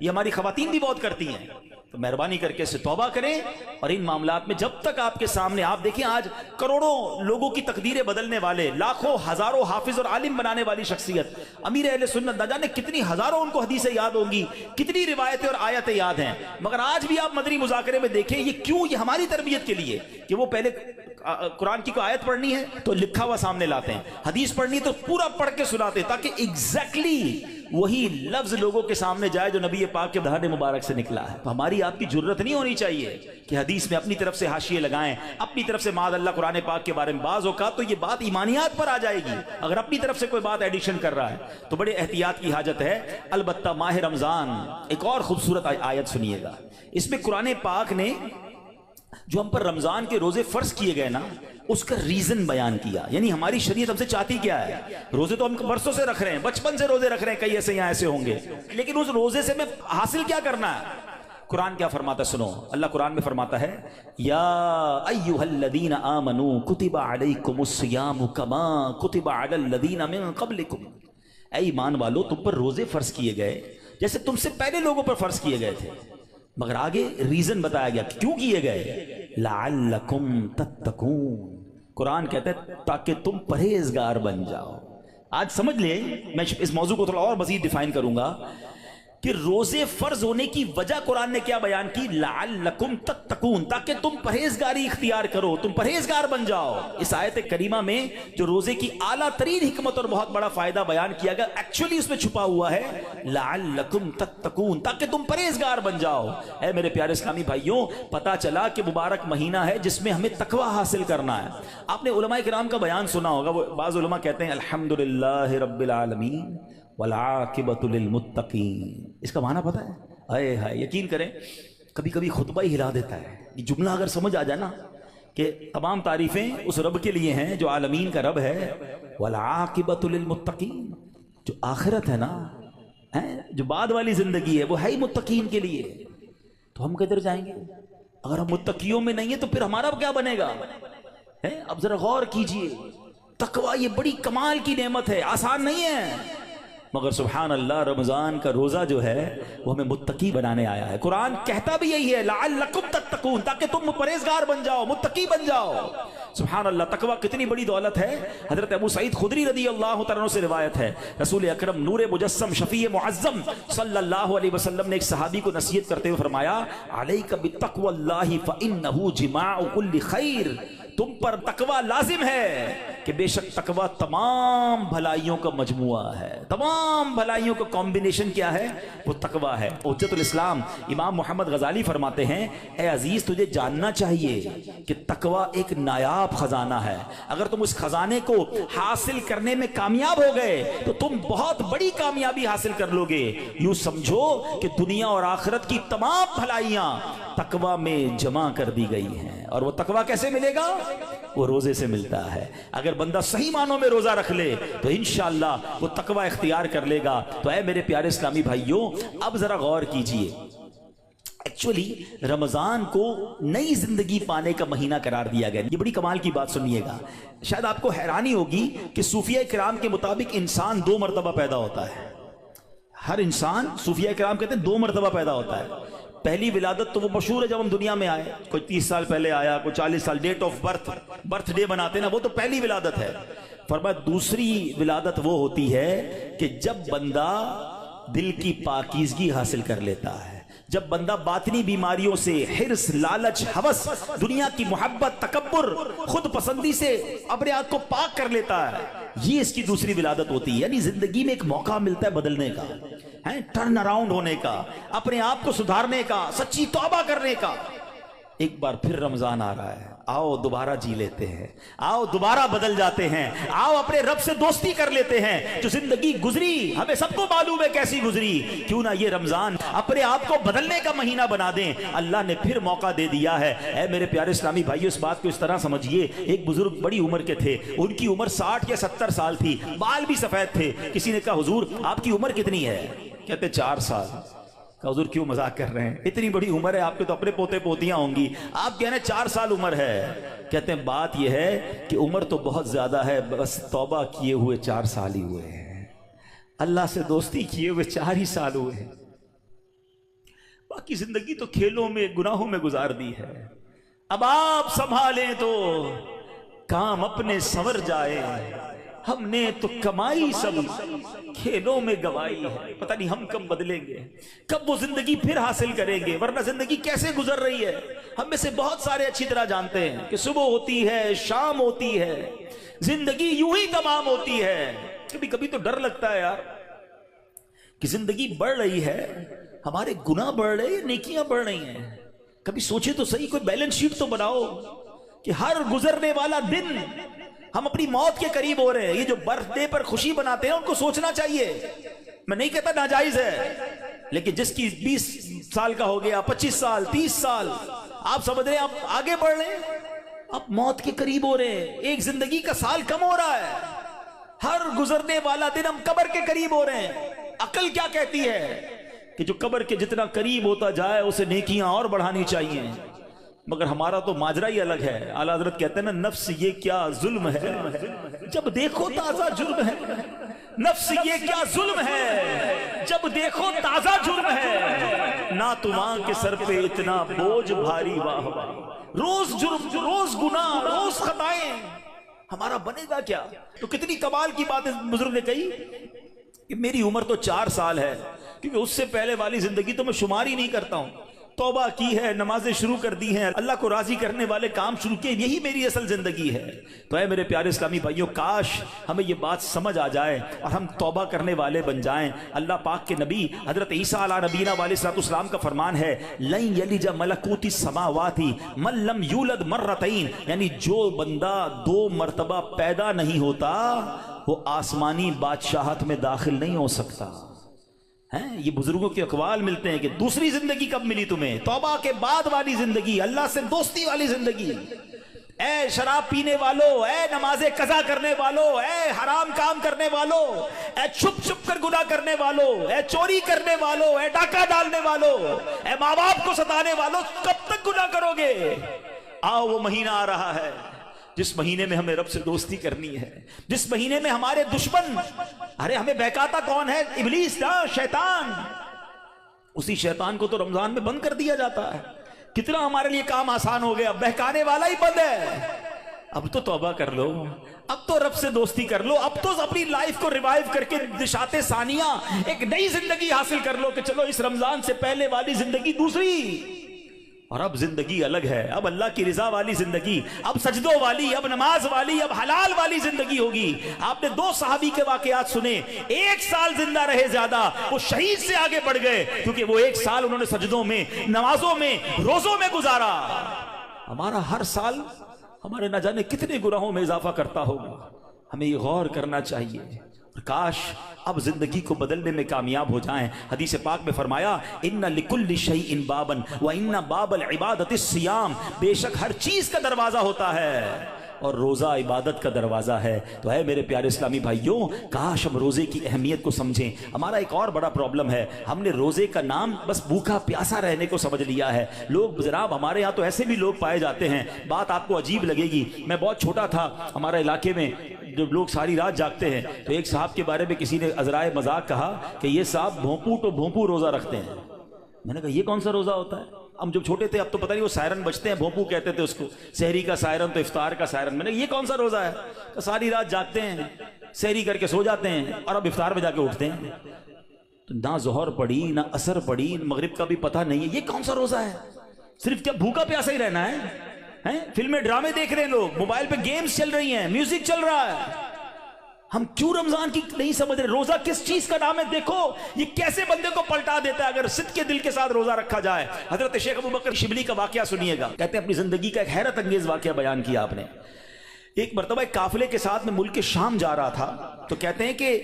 یہ ہماری خواتین بھی بہت کرتی ہیں، تو مہربانی کر کے اس سے توبہ کریں، اور ان معاملات میں جب تک آپ کے سامنے، آپ دیکھیں آج کروڑوں لوگوں کی تقدیریں بدلنے والے، لاکھوں ہزاروں حافظ اور عالم بنانے والی شخصیت امیر اہل سنت، نہ جانے کتنی ہزاروں ان کو حدیثیں یاد ہوں گی، کتنی روایتیں اور آیتیں یاد ہیں، مگر آج بھی آپ مدنی مذاکرے میں دیکھیں یہ کیوں، یہ ہماری تربیت کے لیے کہ وہ پہلے قرآن کی کوئی آیت پڑھنی ہے تو لکھا ہوا سامنے لاتے ہیں، حدیث پڑھنی تو پورا پڑھ کے سناتے ہیں، تاکہ ایگزیکٹلی وہی لفظ لوگوں کے سامنے جائے جو نبی پاک کے دہان مبارک سے نکلا ہے۔ تو ہماری آپ کی جرت نہیں ہونی چاہیے کہ حدیث میں اپنی طرف سے حاشیے لگائیں، اپنی طرف سے معاذ اللہ قرآن پاک کے بارے میں بعض اوقات تو یہ بات ایمانیات پر آ جائے گی، اگر اپنی طرف سے کوئی بات ایڈیشن کر رہا ہے تو بڑے احتیاط کی حاجت ہے۔ البتہ ماہ رمضان ایک اور خوبصورت آیت سنیے گا، اس میں قرآن پاک نے جو ہم پر رمضان کے روزے فرض کیے گئے نا اس کا ریزن بیان کیا، یعنی ہماری شریعت ہم سے چاہتی کیا ہے۔ روزے تو ہم برسوں سے رکھ رہے ہیں، بچپن سے روزے رکھ رہے ہیں، کئی ایسے یہاں ایسے ہوں گے، لیکن اس روزے سے میں حاصل کیا کرنا ہے؟ قرآن کیا فرماتا ہے سنو، اللہ قرآن میں فرماتا ہے یا ایھا الذین آمنوا کتب علیکم الصیام کما کتب علی الذین من قبلکم، اے ایمان والو تم پر روزے فرض کیے گئے جیسے تم سے پہلے لوگوں پر فرض کیے گئے تھے، مگر آگے ریزن بتایا گیا کیوں کیے گئے، لعلکم تتقون، قرآن کہتا ہے تاکہ تم پرہیزگار بن جاؤ۔ آج سمجھ لیں، میں اس موضوع کو تھوڑا اور مزید ڈیفائن کروں گا، کہ روزے فرض ہونے کی وجہ قرآن نے کیا بیان کی؟ لعلکم تتقون، تاکہ تم پرہیزگاری اختیار کرو، تم پرہیزگار بن جاؤ۔ اس آیت کریمہ میں جو روزے کی اعلیٰ ترین حکمت اور بہت بڑا فائدہ بیان کیا گیا، ایکچولی اس میں چھپا ہوا ہے لعلکم تتقون، تاکہ تم پرہیزگار بن جاؤ۔ اے میرے پیارے اسلامی بھائیوں، پتہ چلا کہ مبارک مہینہ ہے جس میں ہمیں تقوی حاصل کرنا ہے۔ آپ نے علماء کرام کا بیان سنا ہوگا، وہ بعض علماء کہتے ہیں الحمدللہ رب العالمین والعاقبۃ للمتقین۔ اس کا معنی پتہ ہے؟ ہائے ہائے، یقین کریں کبھی کبھی خطبہ ہی ہلا دیتا ہے۔ یہ جملہ اگر سمجھ آ جائے نا کہ تمام تعریفیں اس رب کے لیے ہیں جو عالمین کا رب ہے، والعاقبۃ للمتقین، جو آخرت ہے نا، جو بعد والی زندگی ہے وہ ہے ہی متقین کے لیے، تو ہم کدھر جائیں گے؟ اگر ہم متقیوں میں نہیں ہیں تو پھر ہمارا کیا بنے گا؟ اب ذرا غور کیجئے، تقوی یہ بڑی کمال کی نعمت ہے، آسان نہیں ہے، مگر سبحان اللہ رمضان کا روزہ جو ہے وہ ہمیں متقی بنانے آیا ہے۔ قرآن کہتا بھی یہی ہے لعلکم تتقون، تاکہ تم پرہیزگار بن جاؤ، متقی بن جاؤ۔ سبحان اللہ، تقوی کتنی بڑی دولت ہے۔ حضرت ابو سعید خدری رضی اللہ تعالیٰ عنہ سے روایت ہے، رسول اکرم نور مجسم شفیع معظم صلی اللہ علیہ وسلم نے ایک صحابی کو نصیحت کرتے ہوئے فرمایا علیک بتقوی اللہ فإنہ جماع کل خیر، تم پر تقوی لازم ہے کہ بے شک تقوی تمام بھلائیوں کا مجموعہ ہے، تمام بھلائیوں کا کمبینیشن کیا ہے؟ وہ تقوی ہے۔ حجت الاسلام امام محمد غزالی فرماتے ہیں اے عزیز، تجھے جاننا چاہیے کہ تقوی ایک نایاب خزانہ ہے، اگر تم اس خزانے کو حاصل کرنے میں کامیاب ہو گئے تو تم بہت بڑی کامیابی حاصل کر لو گے۔ یوں سمجھو کہ دنیا اور آخرت کی تمام بھلائیاں تقوی میں جمع کر دی گئی ہیں۔ اور وہ تقوی کیسے ملے گا؟ وہ روزے سے ملتا ہے۔ اگر بندہ صحیح معنوں میں روزہ رکھ لے تو انشاءاللہ وہ تقوی اختیار کر لے گا۔ تو اے میرے پیارے اسلامی بھائیوں، اب ذرا غور کیجئے، ایکچولی رمضان کو نئی زندگی پانے کا مہینہ قرار دیا گیا۔ یہ بڑی کمال کی بات سنیے گا، شاید آپ کو حیرانی ہوگی کہ صوفیہ کرام کے مطابق انسان 2 مرتبہ پیدا ہوتا ہے۔ ہر انسان، صوفیہ کرام کہتے ہیں 2 مرتبہ پیدا ہوتا ہے۔ پہلی ولادت تو وہ مشہور ہے جب ہم دنیا میں آئے، کوئی 30 سال پہلے آیا، کوئی 40 سال، ڈیٹ آف برتھ ڈے بناتے نا، وہ تو پہلی ولادت ہے۔ فرمایا دوسری ولادت وہ ہوتی ہے کہ جب بندہ دل کی پاکیزگی حاصل کر لیتا ہے، جب بندہ باطنی بیماریوں سے، حرص، لالچ، ہوس، دنیا کی محبت، تکبر، خود پسندی سے اپنے آپ کو پاک کر لیتا ہے، یہ اس کی دوسری ولادت ہوتی ہے۔ یعنی زندگی میں ایک موقع ملتا ہے بدلنے کا، ٹرن اراؤنڈ ہونے کا، اپنے آپ کو سدھارنے کا، سچی توبہ کرنے کا۔ ایک بار پھر رمضان آ رہا ہے، آؤ دوبارہ جی لیتے ہیں، آؤ دوبارہ بدل جاتے ہیں، آؤ اپنے رب سے دوستی کر لیتے ہیں۔ جو زندگی گزری ہمیں سب کو معلوم ہے کیسی گزری، کیوں نہ یہ رمضان اپنے آپ کو بدلنے کا مہینہ بنا دیں۔ اللہ نے پھر موقع دے دیا ہے۔ اے میرے پیارے اسلامی بھائیو، اس بات کو اس طرح سمجھیے، ایک بزرگ بڑی عمر کے تھے، ان کی عمر 60 یا 70 سال تھی، بال بھی سفید تھے۔ کسی نے کہا حضور آپ کی عمر کتنی ہے؟ کہتے 4 سال۔ کہ حضور کیوں مذاق کر رہے ہیں، اتنی بڑی عمر ہے، آپ کے تو اپنے پوتے پوتیاں ہوں گی، آپ کہہ رہے ہیں 4 سال عمر ہے۔ کہتے ہیں بات یہ ہے کہ عمر تو بہت زیادہ ہے، بس توبہ کیے ہوئے 4 سال ہی ہوئے ہیں، اللہ سے دوستی کیے ہوئے 4 ہی سال ہوئے ہیں، باقی زندگی تو کھیلوں میں، گناہوں میں گزار دی ہے۔ اب آپ سنبھالیں تو کام اپنے سنور جائے، ہم نے تو کمائی سب کھیلوں میں گوائی ہے، پتہ نہیں ہم کب بدلیں گے، کب وہ زندگی پھر حاصل کریں گے، ورنہ زندگی کیسے گزر رہی ہے ہم میں سے بہت سارے اچھی طرح جانتے ہیں کہ صبح ہوتی ہے، شام ہوتی ہے، زندگی یوں ہی تمام ہوتی ہے۔ کبھی کبھی تو ڈر لگتا ہے یار کہ زندگی بڑھ رہی ہے، ہمارے گناہ بڑھ رہے ہیں، نیکیاں بڑھ رہی ہیں۔ کبھی سوچے تو صحیح، کوئی بیلنس شیٹ تو بناؤ کہ ہر گزرنے والا دن ہم اپنی موت کے قریب ہو رہے ہیں۔ یہ جو برتھ ڈے پر خوشی بناتے ہیں ان کو سوچنا چاہیے، میں نہیں کہتا ناجائز ہے، لیکن جس کی 20 سال کا ہو گیا، 25 سال، 30 سال، آپ سمجھ رہے ہیں آپ آگے بڑھ رہے ہیں، آپ موت کے قریب ہو رہے ہیں، ایک زندگی کا سال کم ہو رہا ہے، ہر گزرنے والا دن ہم قبر کے قریب ہو رہے ہیں۔ عقل کیا کہتی ہے کہ جو قبر کے جتنا قریب ہوتا جائے اسے نیکیاں اور بڑھانی چاہیے، مگر ہمارا تو ماجرا ہی الگ ہے۔ اعلیٰ حضرت کہتے ہیں نا، نفس یہ کیا ظلم ہے جب دیکھو تازہ جرم ہے، نفس یہ کیا ظلم ہے جب دیکھو تازہ جرم ہے، نہ تمہاں کے سر پہ اتنا بوجھ بھاری، واہ واہ، روز جرم، روز گناہ، روز خطائیں، ہمارا بنے گا کیا؟ تو کتنی کمال کی بات بزرگ نے کہی کہ میری عمر تو 4 سال ہے، کیونکہ اس سے پہلے والی زندگی تو میں شمار ہی نہیں کرتا ہوں. توبہ کی ہے, نمازیں شروع کر دی ہیں, اللہ کو راضی کرنے والے کام شروع کیے, یہی میری اصل زندگی ہے. تو اے میرے پیارے اسلامی بھائیوں, کاش ہمیں یہ بات سمجھ آ جائے اور ہم توبہ کرنے والے بن جائیں. اللہ پاک کے نبی حضرت عیسیٰ علیہ نبینا علیہ السلام کا فرمان ہے, لن یلج ملکوت السماوات من لم یولد مرتین, یعنی جو بندہ 2 مرتبہ پیدا نہیں ہوتا وہ آسمانی بادشاہت میں داخل نہیں ہو سکتا. یہ بزرگوں کے اقوال ملتے ہیں کہ دوسری زندگی کب ملی تمہیں؟ توبہ کے بعد والی زندگی, اللہ سے دوستی والی زندگی. اے شراب پینے والو, اے نمازیں قضا کرنے والو, اے حرام کام کرنے والو, اے چھپ چھپ کر گناہ کرنے والو, اے چوری کرنے والو, اے ڈاکہ ڈالنے والو, اے ماں باپ کو ستانے والو, کب تک گناہ کرو گے؟ آؤ وہ مہینہ آ رہا ہے جس مہینے میں ہمیں رب سے دوستی کرنی ہے, جس مہینے میں ہمارے دشمن, ارے ہمیں بہکاتا کون ہے؟ ابلیس نا, شیطان. اسی شیطان کو تو رمضان میں بند کر دیا جاتا ہے. کتنا ہمارے لیے کام آسان ہو گیا, بہکانے والا ہی بند ہے. اب تو توبہ کر لو, اب تو رب سے دوستی کر لو, اب تو اپنی لائف کو ریوائیو کر کے نشاط ثانیہ ایک نئی زندگی حاصل کر لو کہ چلو اس رمضان سے پہلے والی زندگی دوسری, اور اب زندگی الگ ہے. اب اللہ کی رضا والی زندگی, اب سجدوں والی, اب نماز والی, اب حلال والی زندگی ہوگی. آپ نے 2 صحابی کے واقعات سنے, 1 سال زندہ رہے زیادہ, وہ شہید سے آگے بڑھ گئے کیونکہ وہ 1 سال انہوں نے سجدوں میں, نمازوں میں, روزوں میں گزارا. ہمارا ہر سال ہمارے نہ جانے کتنے گناہوں میں اضافہ کرتا ہوگا. ہمیں یہ غور کرنا چاہیے. کاش اب زندگی کو بدلنے میں کامیاب ہو جائیں. حدیث پاک میں فرمایا, ان لکل شیء بابا وان باب العبادۃ الصیام, بے شک ہر چیز کا دروازہ ہوتا ہے اور روزہ عبادت کا دروازہ ہے. تو اے میرے پیارے اسلامی بھائیوں, کاش ہم روزے کی اہمیت کو سمجھیں. ہمارا ایک اور بڑا پرابلم ہے, ہم نے روزے کا نام بس بھوکا پیاسا رہنے کو سمجھ لیا ہے. لوگ جناب ہمارے یہاں تو ایسے بھی لوگ پائے جاتے ہیں, بات آپ کو عجیب لگے گی. میں بہت چھوٹا تھا, ہمارے علاقے میں جب لوگ ساری رات جاگتے ہیں تو ایک صاحب کے بارے میں کسی نے عذرائے مذاق کہا کہ یہ صاحب بھونپو تو بھونپو روزہ رکھتے ہیں. میں نے کہا یہ کون سا روزہ ہوتا ہے؟ ہم جب چھوٹے تھے اب تو پتہ نہیں وہ سائرن بجتے ہیں, بھونپو کہتے تھے اس کو, سحری کا سائرن تو افطار کا سائرن. میں نے کہا یہ کون سا روزہ ہے؟ کہ ساری رات جاگتے ہیں, سحری کر کے سو جاتے ہیں اور اب افطار میں جا کے اٹھتے ہیں. تو نہ ظہر پڑی نہ عصر پڑی, مغرب کا بھی پتہ نہیں ہے, یہ کون سا روزہ ہے؟ صرف کیا بھوکا پیاسا ہی رہنا ہے؟ فلمیں ڈرامے دیکھ رہے ہیں لوگ, موبائل پہ گیمز چل رہی ہیں, میوزک چل رہا ہے. ہم کیوں رمضان کی نہیں سمجھ رہے؟ روزہ کس چیز کا نام ہے؟ دیکھو یہ کیسے بندے کو پلٹا دیتا ہے اگر صدق کے دل کے ساتھ روزہ رکھا جائے. حضرت شیخ ابو بکر شبلی کا واقعہ سنیے گا. کہتے ہیں اپنی زندگی کا ایک حیرت انگیز واقعہ بیان کیا آپ نے. ایک مرتبہ ایک قافلے کے ساتھ میں ملک شام جا رہا تھا, تو کہتے ہیں کہ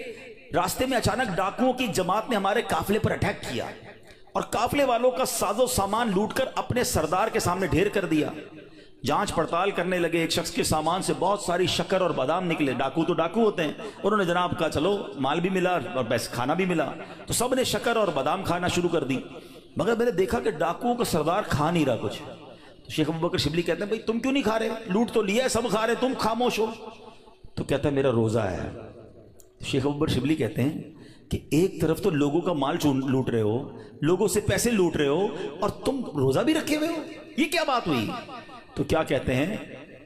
راستے میں اچانک ڈاکوؤں کی جماعت نے ہمارے قافلے پر اٹیک کیا اور قافلے والوں کا ساز و سامان لوٹ کر اپنے سردار کے سامنے ڈھیر کر دیا. جانچ پڑتال کرنے لگے, ایک شخص کے سامان سے بہت ساری شکر اور بادام نکلے. ڈاکو تو ڈاکو ہوتے ہیں, انہوں نے جناب کہا چلو مال بھی ملا اور پیسے کھانا بھی ملا, تو سب نے شکر اور بادام کھانا شروع کر دی. مگر میں نے دیکھا کہ ڈاکوؤں کا سردار کھا نہیں رہا کچھ. تو شیخ ابو بکر شبلی کہتے ہیں بھائی تم کیوں نہیں کھا رہے؟ لوٹ تو لیا ہے, سب کھا رہے, تم خاموش ہو. تو کہتا ہے میرا روزہ ہے. شیخ ابو بکر شبلی کہتے ہیں کہ ایک طرف تو لوگوں کا مال لوٹ رہے ہو, لوگوں سے پیسے لوٹ رہے ہو, اور تم روزہ بھی رکھے ہوئے ہو, یہ کیا بات ہوئی؟ تو کیا کہتے ہیں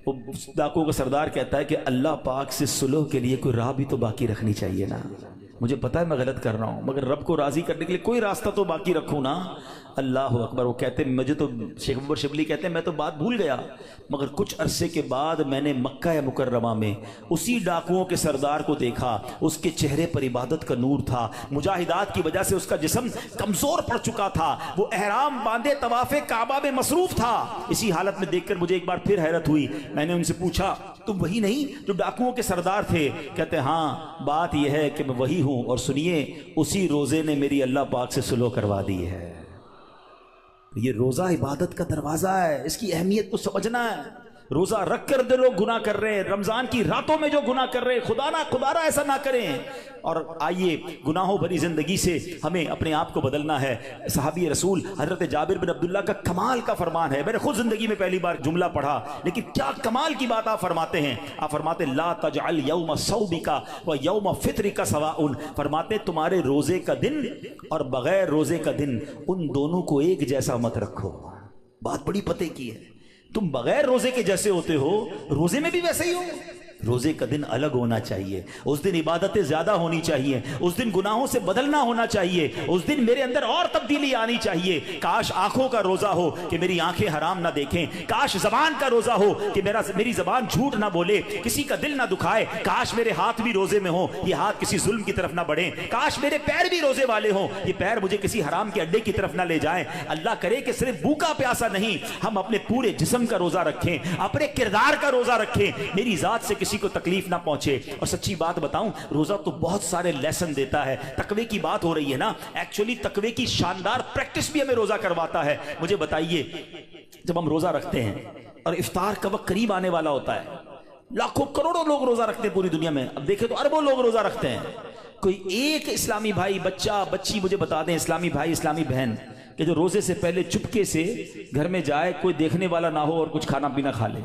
وہ ڈاکو کا سردار کہتا ہے کہ اللہ پاک سے صلح کے لیے کوئی راہ بھی تو باقی رکھنی چاہیے نا. مجھے پتا ہے میں غلط کر رہا ہوں, مگر رب کو راضی کرنے کے لیے کوئی راستہ تو باقی رکھوں نا. اللہ اکبر. وہ کہتے ہیں مجھے تو, شیخ ابو بکر شبلی کہتے ہیں میں تو بات بھول گیا, مگر کچھ عرصے کے بعد میں نے مکہ مکرمہ میں اسی ڈاکوؤں کے سردار کو دیکھا. اس کے چہرے پر عبادت کا نور تھا, مجاہدات کی وجہ سے اس کا جسم کمزور پڑ چکا تھا, وہ احرام باندھے طواف کعبہ میں مصروف تھا. اسی حالت میں دیکھ کر مجھے ایک بار پھر حیرت ہوئی. میں نے ان سے پوچھا تم وہی نہیں جو ڈاکوؤں کے سردار تھے؟ کہتے ہیں ہاں بات یہ ہے کہ میں وہی ہوں, اور سنیے اسی روزے نے میری اللہ پاک سے صلح کروا دی ہے. یہ روزہ عبادت کا دروازہ ہے, اس کی اہمیت کو سمجھنا ہے. روزہ رکھ کر دے لوگ گناہ کر رہے ہیں, رمضان کی راتوں میں جو گناہ کر رہے ہیں, خدا نہ ایسا نہ کریں. اور آئیے گناہوں بھری زندگی سے ہمیں اپنے آپ کو بدلنا ہے. صحابی رسول حضرت جابر بن عبداللہ کا کمال کا فرمان ہے. میں نے خود زندگی میں پہلی بار جملہ پڑھا, لیکن کیا کمال کی بات آپ فرماتے ہیں. آپ فرماتے لا تجعل یوم صومک و یوم فطرک سواء. فرماتے تمہارے روزے کا دن اور بغیر روزے کا دن ان دونوں کو ایک جیسا مت رکھو. بات بڑی پتے کی ہے. تم بغیر روزے کے جیسے ہوتے ہو, روزے میں بھی ویسے ہی ہو. روزے کا دن الگ ہونا چاہیے، اس دن عبادتیں زیادہ ہونی چاہیے، اس دن گناہوں سے بدلنا ہونا چاہیے، اس دن میرے اندر اور تبدیلی آنی چاہیے۔ کاش آنکھوں کا روزہ ہو کہ میری آنکھیں حرام نہ دیکھیں، کاش زبان کا روزہ ہو کہ میری زبان جھوٹ نہ بولے، کسی کا دل نہ دکھائے، کاش میرے ہاتھ بھی روزے میں ہوں، یہ ہاتھ کسی ظلم کی طرف نہ بڑھیں، کاش میرے پیر بھی روزے والے ہوں، یہ پیر مجھے کسی حرام کے اڈے کی طرف نہ لے جائیں۔ اللہ کرے کہ صرف بھوکا پیاسا نہیں، ہم اپنے پورے جسم کا روزہ رکھیں، اپنے کردار کا روزہ رکھیں، میری ذات سے کسی کو تکلیف نہ پہنچے۔ اور سچی بات بتاؤں، روزہ تو بہت سارے لیسن دیتا ہے۔ تقوی کی بات ہو رہی ہے نا، ایکچولی تقوی کی شاندار پریکٹس بھی ہمیں روزہ کرواتا ہے۔ مجھے بتائیے، جب ہم روزہ رکھتے ہیں اور افطار کا وقت قریب آنے والا ہوتا ہے، لاکھوں کروڑوں لوگ روزہ رکھتے ہیں پوری دنیا میں، اب دیکھیں تو اربوں لوگ روزہ رکھتے ہیں، کوئی ایک اسلامی بھائی، بچہ بچی مجھے بتا دیں، اسلامی بھائی اسلامی بہن، کہ جو روزے سے پہلے چپکے سے گھر میں جائے، کوئی دیکھنے والا نہ ہو اور کچھ کھانا پینا کھا لے۔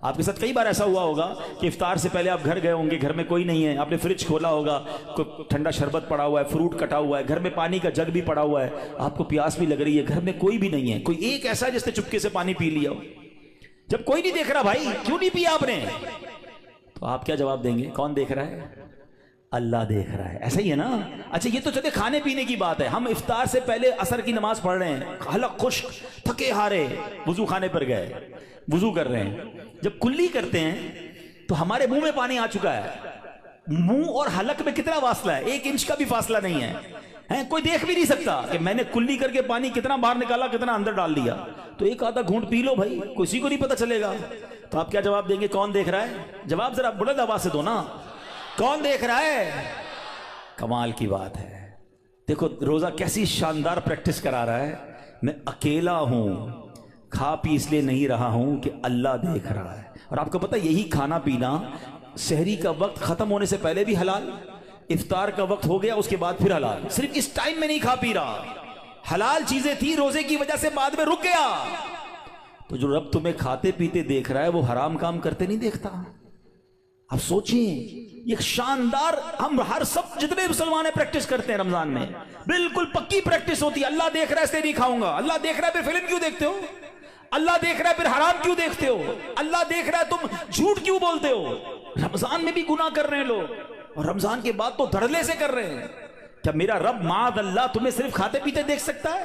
آپ کے ساتھ کئی بار ایسا ہوا ہوگا کہ افطار سے پہلے آپ گھر گئے ہوں گے، گھر میں کوئی نہیں ہے، آپ نے فریج کھولا ہوگا، کوئی ٹھنڈا شربت پڑا ہوا ہے، فروٹ کٹا ہوا ہے، گھر میں پانی کا جگ بھی پڑا ہوا ہے، آپ کو پیاس بھی لگ رہی ہے، گھر میں کوئی بھی نہیں ہے، کوئی ایک ایسا جس نے چپکے سے پانی پی لیا ہو۔ جب کوئی نہیں دیکھ رہا، بھائی کیوں نہیں پیا آپ نے؟ تو آپ کیا جواب دیں گے؟ کون دیکھ رہا ہے؟ اللہ دیکھ رہا ہے۔ ایسا ہی ہے نا؟ اچھا یہ تو چلے کھانے پینے کی بات ہے، ہم افطار سے پہلے عصر کی نماز پڑھ رہے ہیں، حلق خشک، تھکے ہارے، وضو خانے پر گئے، وضو کر رہے ہیں، جب کلی کرتے ہیں تو ہمارے منہ میں پانی آ چکا ہے، منہ اور حلق میں کتنا فاصلہ ہے؟ 1 انچ کا بھی فاصلہ نہیں ہے، کوئی دیکھ بھی نہیں سکتا کہ میں نے کلی کر کے پانی کتنا باہر نکالا، کتنا اندر ڈال دیا۔ تو ایک آدھا گھونٹ پی لو بھائی، کسی کو نہیں پتہ چلے گا۔ تو آپ کیا جواب دیں گے؟ کون دیکھ رہا ہے؟ جواب ذرا بلند آواز سے دو نا، کون دیکھ رہا ہے؟ کمال کی بات ہے۔ دیکھو روزہ کیسی شاندار پریکٹس کرا رہا ہے، میں اکیلا ہوں، کھا پی اس لیے نہیں رہا ہوں کہ اللہ دیکھ رہا ہے۔ اور آپ کو پتہ یہی کھانا پینا سحری کا وقت ختم ہونے سے پہلے بھی حلال، افطار کا وقت ہو گیا اس کے بعد پھر حلال، صرف اس ٹائم میں نہیں کھا پی رہا، حلال چیزیں تھی، روزے کی وجہ سے بعد میں رک گیا۔ تو جو رب تمہیں کھاتے پیتے دیکھ رہا ہے وہ حرام کام کرتے نہیں دیکھتا۔ آپ سوچیں، یہ شاندار، ہم ہر سب جتنے مسلمان پریکٹس کرتے ہیں رمضان میں، بالکل پکی پریکٹس ہوتی ہے، اللہ دیکھ رہا ہے اس لیے نہیں کھاؤں گا، اللہ دیکھ رہا ہے پھر فلم کیوں دیکھتے ہو، اللہ دیکھ رہا ہے پھر حرام کیوں دیکھتے ہو، اللہ دیکھ رہا ہے تم جھوٹ کیوں بولتے ہو۔ رمضان میں بھی گناہ کر رہے ہیں لوگ، اور رمضان کے بعد تو دھڑلے سے کر رہے ہیں۔ کیا میرا رب معاذ اللہ تمہیں صرف کھاتے پیتے دیکھ سکتا ہے؟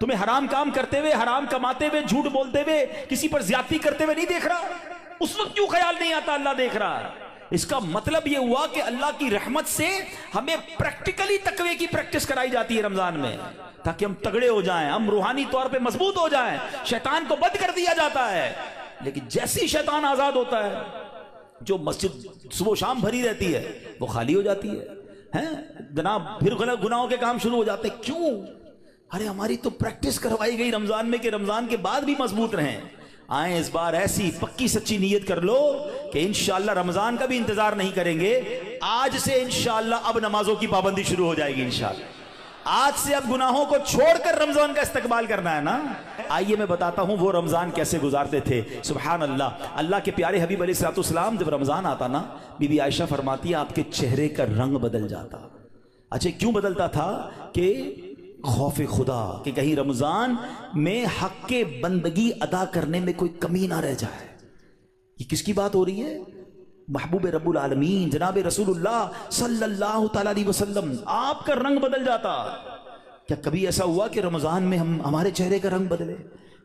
تمہیں حرام کام کرتے ہوئے، حرام کماتے ہوئے، جھوٹ بولتے ہوئے، کسی پر زیادتی کرتے ہوئے نہیں دیکھ رہا؟ اس وقت کیوں خیال نہیں آتا اللہ دیکھ رہا ہے؟ اس کا مطلب یہ ہوا کہ اللہ کی رحمت سے ہمیں پریکٹیکلی تقوی کی پریکٹس کرائی جاتی ہے رمضان میں، تاکہ ہم تگڑے ہو جائیں، ہم روحانی طور پہ مضبوط ہو جائیں۔ شیطان کو بند کر دیا جاتا ہے، لیکن جیسی شیطان آزاد ہوتا ہے، جو مسجد صبح و شام بھری رہتی ہے وہ خالی ہو جاتی ہے، جناب پھر غلط گناہوں کے کام شروع ہو جاتے ہیں۔ کیوں؟ ارے ہماری تو پریکٹس کروائی گئی رمضان میں کہ رمضان کے بعد بھی مضبوط رہیں۔ آئیں اس بار ایسی پکی سچی نیت کر لو کہ انشاءاللہ رمضان کا بھی انتظار نہیں کریں گے، آج سے انشاءاللہ اب نمازوں کی پابندی شروع ہو جائے گی انشاءاللہ، آج سے اب گناہوں کو چھوڑ کر رمضان کا استقبال کرنا ہے نا۔ آئیے میں بتاتا ہوں وہ رمضان کیسے گزارتے تھے۔ سبحان اللہ، اللہ کے پیارے حبیب علیہ الصلوۃ والسلام جب رمضان آتا نا، بی بی عائشہ فرماتی ہے آپ کے چہرے کا رنگ بدل جاتا۔ اچھا کیوں بدلتا تھا؟ کہ خوف خدا، کہ کہیں رمضان میں حق کے بندگی ادا کرنے میں کوئی کمی نہ رہ جائے۔ یہ کس کی بات ہو رہی ہے؟ محبوب رب العالمین جناب رسول اللہ صلی اللہ تعالی علیہ وسلم، آپ کا رنگ بدل جاتا۔ کیا کبھی ایسا ہوا کہ رمضان میں ہمارے چہرے کا رنگ بدلے،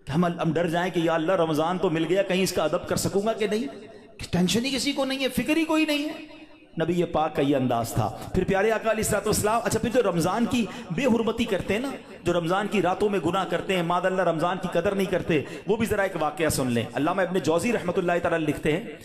کہ ہم ڈر جائیں کہ یا اللہ رمضان تو مل گیا، کہیں اس کا ادب کر سکوں گا کہ نہیں؟ ٹینشن ہی کسی کو نہیں ہے، فکر ہی کوئی نہیں ہے۔ نبی پاک کا یہ انداز تھا۔ پھر پیارے آقا علیہ الصلوۃ والسلام، اچھا پھر جو رمضان کی بے حرمتی کرتے ہیں نا، جو رمضان کی راتوں میں گناہ کرتے ہیں، ماذ اللہ رمضان کی قدر نہیں کرتے، وہ بھی ذرا ایک واقعہ سن لیں۔ علامہ ابن جوزی رحمۃ اللہ تعالی لکھتے ہیں،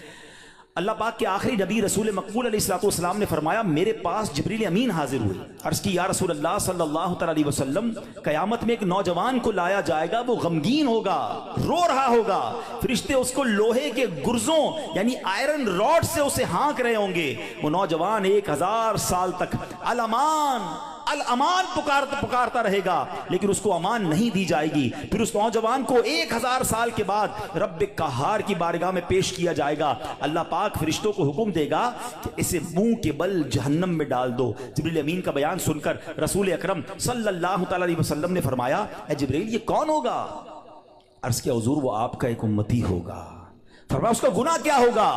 اللہ پاک کے آخری نبی رسول مقبول علیہ الصلوۃ والسلام نے فرمایا میرے پاس جبریل امین حاضر ہوئے، عرض کی یا رسول اللہ صلی اللہ تعالی علیہ وسلم، قیامت میں ایک نوجوان کو لایا جائے گا، وہ غمگین ہوگا، رو رہا ہوگا، فرشتے اس کو لوہے کے گرزوں یعنی آئرن راڈ سے اسے ہانک رہے ہوں گے، وہ نوجوان 1000 سال تک الامان الامان پکارتا رہے گا، لیکن اس کو امان نہیں دی جائے گی۔ پھر اس نوجوان کو 1000 سال کے بعد رب قہار کی بارگاہ میں پیش کیا جائے گا، اللہ پاک فرشتوں کو حکم دے گا کہ اسے منہ کے بل جہنم میں ڈال دو۔ جبریل امین کا بیان سن کر رسول اکرم صلی اللہ تعالی علیہ وسلم نے فرمایا اے جبریل یہ کون ہوگا؟ عرض کیا حضور وہ آپ کا ایک امتی ہوگا، فرمایا اس کا گناہ کیا ہوگا؟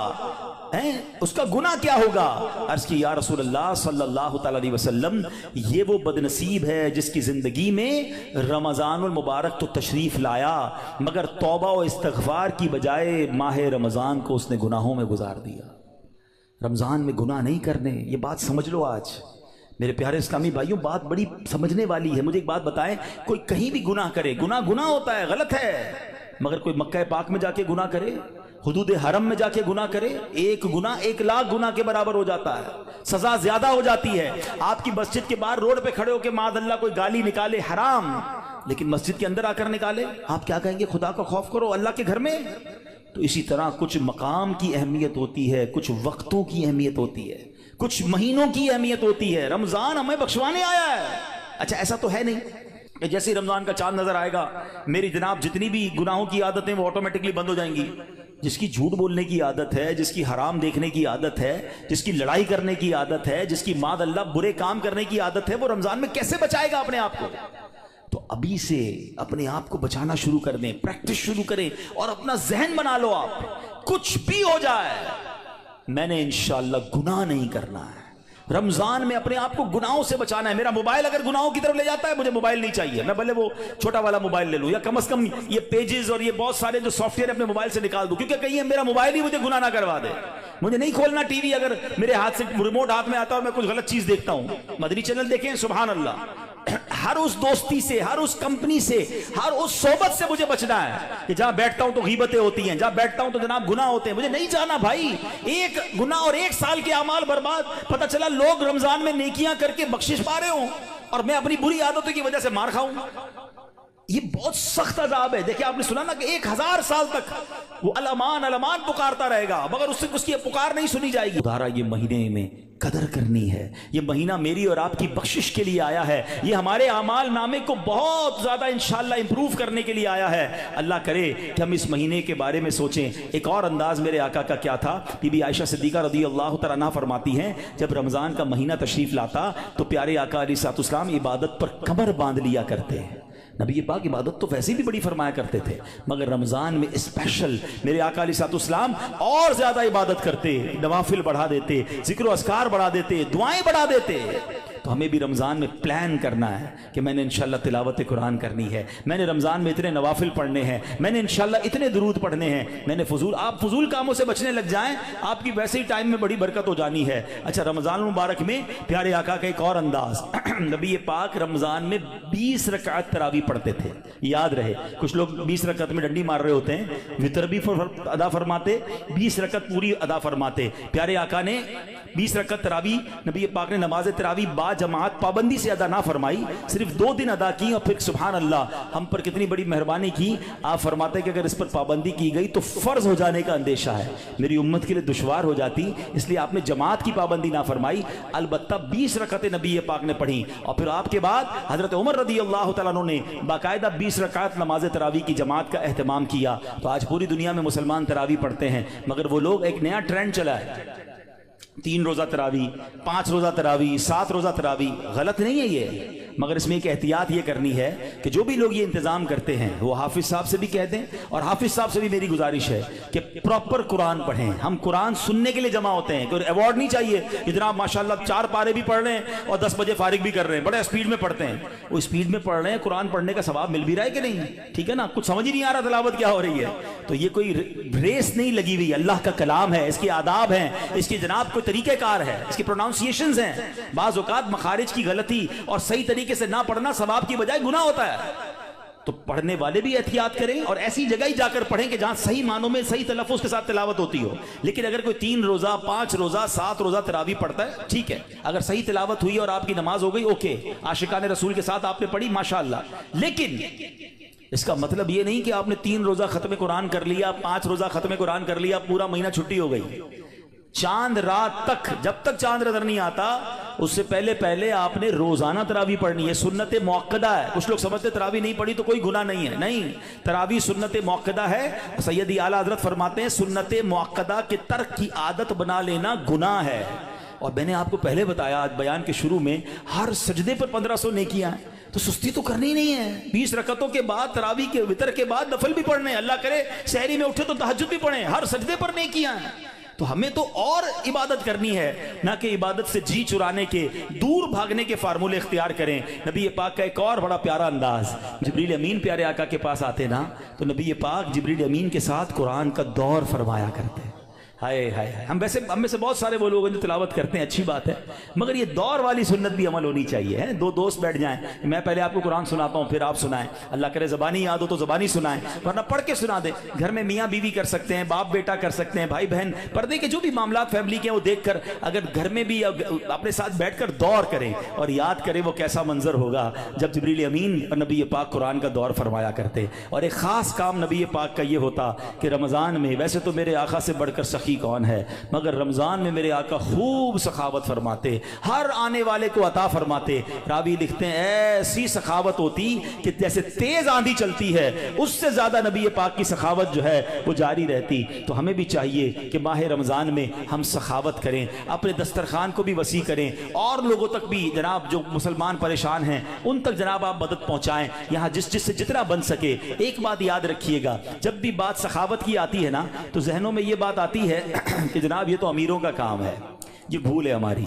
اس کا گناہ کیا ہوگا؟ عرض کی یا رسول اللہ صلی اللہ تعالی علیہ وسلم، یہ وہ بدنصیب ہے جس کی زندگی میں رمضان المبارک تو تشریف لایا مگر توبہ و استغفار کی بجائے ماہ رمضان کو اس نے گناہوں میں گزار دیا۔ رمضان میں گناہ نہیں کرنے، یہ بات سمجھ لو۔ آج میرے پیارے اسلامی بھائیوں، بات بڑی سمجھنے والی ہے۔ مجھے ایک بات بتائیں، کوئی کہیں بھی گناہ کرے، گناہ ہوتا ہے، غلط ہے، مگر کوئی مکہ پاک میں جا کے گناہ کرے، حدود حرم میں جا کے گناہ کرے، ایک گناہ 1,00,000 گناہ کے برابر ہو جاتا ہے، سزا زیادہ ہو جاتی ہے۔ آپ کی مسجد کے باہر روڈ پہ کھڑے ہو کے معاذ اللہ کوئی گالی نکالے، حرام، لیکن مسجد کے اندر آ کر نکالے، آپ کیا کہیں گے؟ خدا کا خوف کرو اللہ کے گھر میں۔ تو اسی طرح کچھ مقام کی اہمیت ہوتی ہے، کچھ وقتوں کی اہمیت ہوتی ہے، کچھ مہینوں کی اہمیت ہوتی ہے۔ رمضان ہمیں بخشوانے آیا ہے۔ اچھا ایسا تو ہے نہیں کہ جیسے رمضان کا چاند نظر آئے گا میری جناب جتنی بھی گناہوں کی عادتیں وہ آٹومیٹکلی بند ہو جائیں گی۔ جس کی جھوٹ بولنے کی عادت ہے، جس کی حرام دیکھنے کی عادت ہے، جس کی لڑائی کرنے کی عادت ہے، جس کی معاذ اللہ برے کام کرنے کی عادت ہے، وہ رمضان میں کیسے بچائے گا اپنے آپ کو؟ تو ابھی سے اپنے آپ کو بچانا شروع کر دیں، پریکٹس شروع کریں اور اپنا ذہن بنا لو، آپ کچھ بھی ہو جائے میں نے انشاءاللہ گناہ نہیں کرنا ہے۔ رمضان میں اپنے آپ کو گناہوں سے بچانا ہے۔ میرا موبائل اگر گناہوں کی طرف لے جاتا ہے مجھے موبائل نہیں چاہیے، میں بھلے وہ چھوٹا والا موبائل لے لوں، یا کم از کم یہ پیجز اور یہ بہت سارے جو سافٹ ویئر اپنے موبائل سے نکال دوں، کیونکہ کہیں میرا موبائل ہی مجھے گناہ نہ کروا دے۔ مجھے نہیں کھولنا ٹی وی اگر میرے ہاتھ سے ریموٹ ہاتھ میں آتا ہے اور میں کچھ غلط چیز دیکھتا ہوں۔ مدنی چینل دیکھیں، سبحان اللہ، ہر اس دوستی سے، ہر اس کمپنی سے، ہر اس صحبت سے مجھے بچنا ہے کہ جہاں بیٹھتا ہوں تو غیبتیں ہوتی ہیں، جہاں بیٹھتا ہوں تو جناب گناہ ہوتے ہیں، مجھے نہیں جانا بھائی۔ ایک گناہ اور 1 سال کے اعمال برباد، پتہ چلا لوگ رمضان میں نیکیاں کر کے بخشش پا رہے ہوں اور میں اپنی بری عادتوں کی وجہ سے مار کھاؤں۔ یہ بہت سخت عذاب ہے۔ دیکھیں آپ نے سنا نا کہ 1000 سال تک وہ الامان الامان پکارتا رہے گا مگر اس کی پکار نہیں سنی جائے گی۔ ادھارا یہ مہینے میں قدر کرنی ہے، یہ مہینہ میری اور آپ کی بخشش کے لیے آیا ہے، یہ ہمارے اعمال نامے کو بہت زیادہ انشاءاللہ امپروو کرنے کے لیے آیا ہے۔ اللہ کرے کہ ہم اس مہینے کے بارے میں سوچیں۔ ایک اور انداز میرے آقا کا کیا تھا، بی بی عائشہ صدیقہ رضی اللہ تعالیٰ عنہا فرماتی ہیں جب رمضان کا مہینہ تشریف لاتا تو پیارے آقا علیہ الصلوۃ والسلام عبادت پر کمر باندھ لیا کرتے ہیں۔ نبی پاک عبادت تو ویسے بھی بڑی فرمایا کرتے تھے مگر رمضان میں اسپیشل میرے آقا علیہ الصلوۃ والسلام اور زیادہ عبادت کرتے، نوافل بڑھا دیتے، ذکر و اذکار بڑھا دیتے، دعائیں بڑھا دیتے۔ تو ہمیں بھی رمضان میں پلان کرنا ہے کہ میں نے انشاءاللہ تلاوت قرآن کرنی ہے، میں نے رمضان میں اتنے نوافل پڑھنے ہیں، میں نے انشاءاللہ اتنے درود پڑھنے ہیں، میں نے آپ فضول کاموں سے بچنے لگ جائیں، آپ کی ویسے ہی ٹائم میں بڑی برکت ہو جانی ہے۔ اچھا رمضان المبارک میں پیارے آقا کا ایک اور انداز، نبی پاک رمضان میں 20 رکعت تراویح پڑھتے تھے۔ یاد رہے کچھ لوگ 20 رکعت میں ڈنڈی مار رہے ہوتے ہیں، وتر بھی ادا فرماتے، 20 رکعت پوری ادا فرماتے۔ پیارے آقا نے 20 رکعت تراویح نبی پاک نے نماز تراویح با جماعت پابندی سے ادا نہ فرمائی، صرف 2 دن ادا کی اور پھر سبحان اللہ ہم پر کتنی بڑی مہربانی کی۔ آپ فرماتے کہ اگر اس پر پابندی کی گئی تو فرض ہو جانے کا اندیشہ ہے، میری امت کے لیے دشوار ہو جاتی، اس لیے آپ نے جماعت کی پابندی نہ فرمائی، البتہ 20 رکعتیں نبی پاک نے پڑھی۔ اور پھر آپ کے بعد حضرت عمر رضی اللہ تعالیٰ عنہ نے باقاعدہ 20 رکعت نماز تراویح کی جماعت کا اہتمام کیا۔ تو آج پوری دنیا میں مسلمان تراویح پڑھتے ہیں مگر وہ لوگ ایک نیا ٹرینڈ چلا ہے، 3 روزہ تراویح، 5 روزہ تراویح، 7 روزہ تراویح۔ غلط نہیں ہے یہ، مگر اس میں ایک احتیاط یہ کرنی ہے کہ جو بھی لوگ یہ انتظام کرتے ہیں وہ حافظ صاحب سے بھی کہہ دیں، اور حافظ صاحب سے بھی میری گزارش ہے کہ پراپر قرآن پڑھیں۔ ہم قرآن سننے کے لیے جمع ہوتے ہیں، کوئی ایوارڈ نہیں چاہیے کہ جناب ماشاءاللہ 4 پارے بھی پڑھ رہے ہیں اور 10 بجے فارغ بھی کر رہے ہیں، بڑے اسپیڈ میں پڑھتے ہیں۔ وہ اسپیڈ میں پڑھ رہے ہیں، قرآن پڑھنے کا ثواب مل بھی رہا ہے کہ نہیں؟ ٹھیک ہے نا، کچھ سمجھ ہی نہیں آ رہا تلاوت کیا ہو رہی ہے۔ تو یہ کوئی ریس نہیں لگی ہوئی، اللہ کا کلام ہے، اس کے آداب ہیں، اس کی جناب کوئی طریقہ کار ہے، اس کی پروناؤنسیشنز ہیں۔ بعض اوقات مخارج کی غلطی اور صحیح طریقے سے نہ پڑھنا ثواب کی بجائے گناہ ہوتا ہے۔ تو پڑھنے والے بھی احتیاط کریں اور ایسی جگہ ہی جا کر پڑھیں کہ جہاں صحیح معنوں میں صحیح تلفظ کے ساتھ تلاوت ہوتی ہو۔ لیکن اگر کوئی 3 روزہ 5 روزہ 7 روزہ تراویح پڑھتا ہے ٹھیک ہے، اگر صحیح تلاوت ہوئی اور آپ کی نماز ہو گئی اوکے، عاشقان رسول کے ساتھ آپ نے پڑھی ماشاءاللہ، لیکن اس کا مطلب یہ نہیں کہ آپ نے 3 روزہ ختم قرآن کر لیا، 5 روزہ ختم قرآن کر لیا، پورا مہینہ چھٹی ہو گئی۔ چاند رات تک، جب تک چاند نظر نہیں آتا اس سے پہلے آپ نے روزانہ تراویح پڑھنی ہے، سنت موقدہ ہے۔ کچھ لوگ سمجھتے تراویح نہیں پڑھی تو کوئی گناہ نہیں ہے، نہیں، تراویح سنت موقدہ ہے۔ سیدی اعلیٰ حضرت فرماتے ہیں سنت موقدہ کے ترک کی عادت بنا لینا گناہ ہے۔ اور میں نے آپ کو پہلے بتایا آج بیان کے شروع میں، ہر سجدے پر 1500 نیکیاں ہیں۔ تو سستی تو کرنی نہیں ہے. 20 رکعتوں کے بعد تراویح کے وتر کے بعد نفل بھی پڑھنے, اللہ کرے سحری میں اٹھے تو تہجد بھی پڑھیں, ہر سجدے پر نیکیاں ہیں. تو ہمیں تو اور عبادت کرنی ہے, نہ کہ عبادت سے جی چرانے کے, دور بھاگنے کے فارمولے اختیار کریں. نبی پاک کا ایک اور بڑا پیارا انداز, جبریل امین پیارے آقا کے پاس آتے نا تو نبی پاک جبریل امین کے ساتھ قرآن کا دور فرمایا کرتے. ہائے ہائے ہائے, ہم میں سے بہت سارے وہ لوگ ہیں جو تلاوت کرتے ہیں, اچھی بات ہے, مگر یہ دور والی سنت بھی عمل ہونی چاہیے. دو دوست بیٹھ جائیں, میں پہلے آپ کو قرآن سناتا ہوں پھر آپ سنائیں, اللہ کرے زبانی یاد ہو تو زبانی سنائیں, ورنہ پڑھ کے سنا دیں. گھر میں میاں بیوی کر سکتے ہیں, باپ بیٹا کر سکتے ہیں, بھائی بہن, پردے کے جو بھی معاملات فیملی کے ہیں وہ دیکھ کر اگر گھر میں بھی اپنے ساتھ بیٹھ کر دور کریں اور یاد کریں وہ کیسا منظر ہوگا جب جبریل امین اور نبی پاک قرآن کا دور فرمایا کرتے. اور ایک خاص کام نبی پاک کا یہ ہوتا کہ رمضان میں, ویسے تو میرے آقا سے بڑھ کر سخی کون ہے, مگر رمضان میں میرے آقا خوب سخاوت فرماتے, ہر آنے والے کو عطا فرماتے. راوی لکھتے ہیں ایسی سخاوت ہوتی کہ جیسے تیز آندھی چلتی ہے اس سے زیادہ نبی پاک کی سخاوت جو ہے وہ جاری رہتی. تو ہمیں بھی چاہیے کہ ماہ رمضان میں ہم سخاوت کریں, اپنے دسترخوان کو بھی وسیع کریں, اور لوگوں تک بھی جناب جو مسلمان پریشان ہیں ان تک جناب آپ مدد پہنچائیں, یہاں جس سے جتنا بن سکے. ایک بات یاد رکھیے گا, جب بھی بات سخاوت کی آتی ہے نا تو ذہنوں میں یہ بات آتی ہے کہ جناب یہ تو امیروں کا کام ہے, یہ بھول ہے ہماری.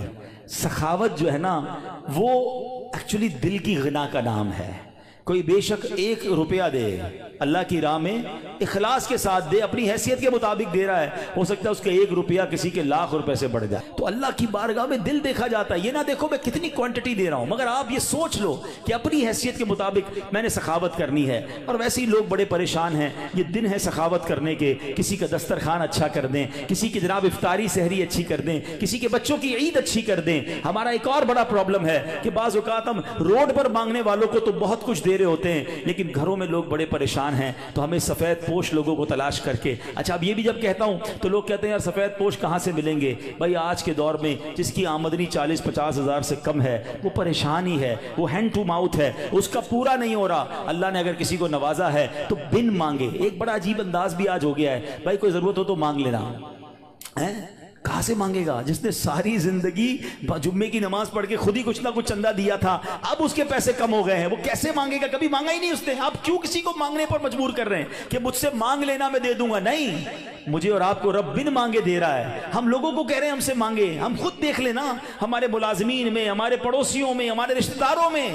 سخاوت جو ہے نا وہ ایکچولی دل کی غنا کا نام ہے. کوئی بے شک 1 روپیہ دے اللہ کی راہ میں اخلاص کے ساتھ دے, اپنی حیثیت کے مطابق دے رہا ہے, ہو سکتا ہے اس کے 1 روپیہ کسی کے لاکھ روپے سے بڑھ جائے. تو اللہ کی بارگاہ میں دل دیکھا جاتا ہے, یہ نہ دیکھو میں کتنی کوانٹٹی دے رہا ہوں, مگر آپ یہ سوچ لو کہ اپنی حیثیت کے مطابق میں نے سخاوت کرنی ہے. اور ویسے ہی لوگ بڑے پریشان ہیں, یہ دن ہے سخاوت کرنے کے, کسی کا دسترخوان اچھا کر دیں, کسی کی جناب افطاری سحری اچھی کر دیں, کسی کے بچوں کی عید اچھی کر دیں. ہمارا ایک اور بڑا پرابلم ہے کہ بعض اوقات ہم روڈ پر مانگنے والوں کو تو بہت کچھ دے رہے ہوتے ہیں, لیکن گھروں میں لوگ بڑے پریشان ہیں. تو ہمیں سفید پوش لوگوں کو تلاش کر کے, اچھا اب یہ بھی جب کہتا ہوں تو لوگ کہتے ہیں یار سفید پوش کہاں سے ملیں گے. بھائی آج کے دور میں جس کی آمدنی 40-50 ہزار سے کم ہے وہ پریشان ہی ہے, وہ ہینڈ ٹو ماؤتھ ہے, اس کا پورا نہیں ہو رہا. اللہ نے اگر کسی کو نوازا ہے تو بن مانگے. ایک بڑا عجیب انداز بھی آج ہو گیا ہے, بھائی کوئی ضرورت ہو تو مانگ لینا. کہاں سے مانگے گا جس نے ساری زندگی جمعے کی نماز پڑھ کے خود ہی کچھ نہ کچھ چندہ دیا تھا, اب اس کے پیسے کم ہو گئے ہیں, وہ کیسے مانگے گا؟ کبھی مانگا ہی نہیں اس نے. آپ کیوں کسی کو مانگنے پر مجبور کر رہے ہیں کہ مجھ سے مانگ لینا میں دے دوں گا؟ نہیں, مجھے اور آپ کو رب بن مانگے دے رہا ہے. ہم لوگوں کو کہہ رہے ہیں ہم سے مانگے, ہم خود دیکھ لینا ہمارے ملازمین میں, ہمارے پڑوسیوں میں, ہمارے رشتہ داروں میں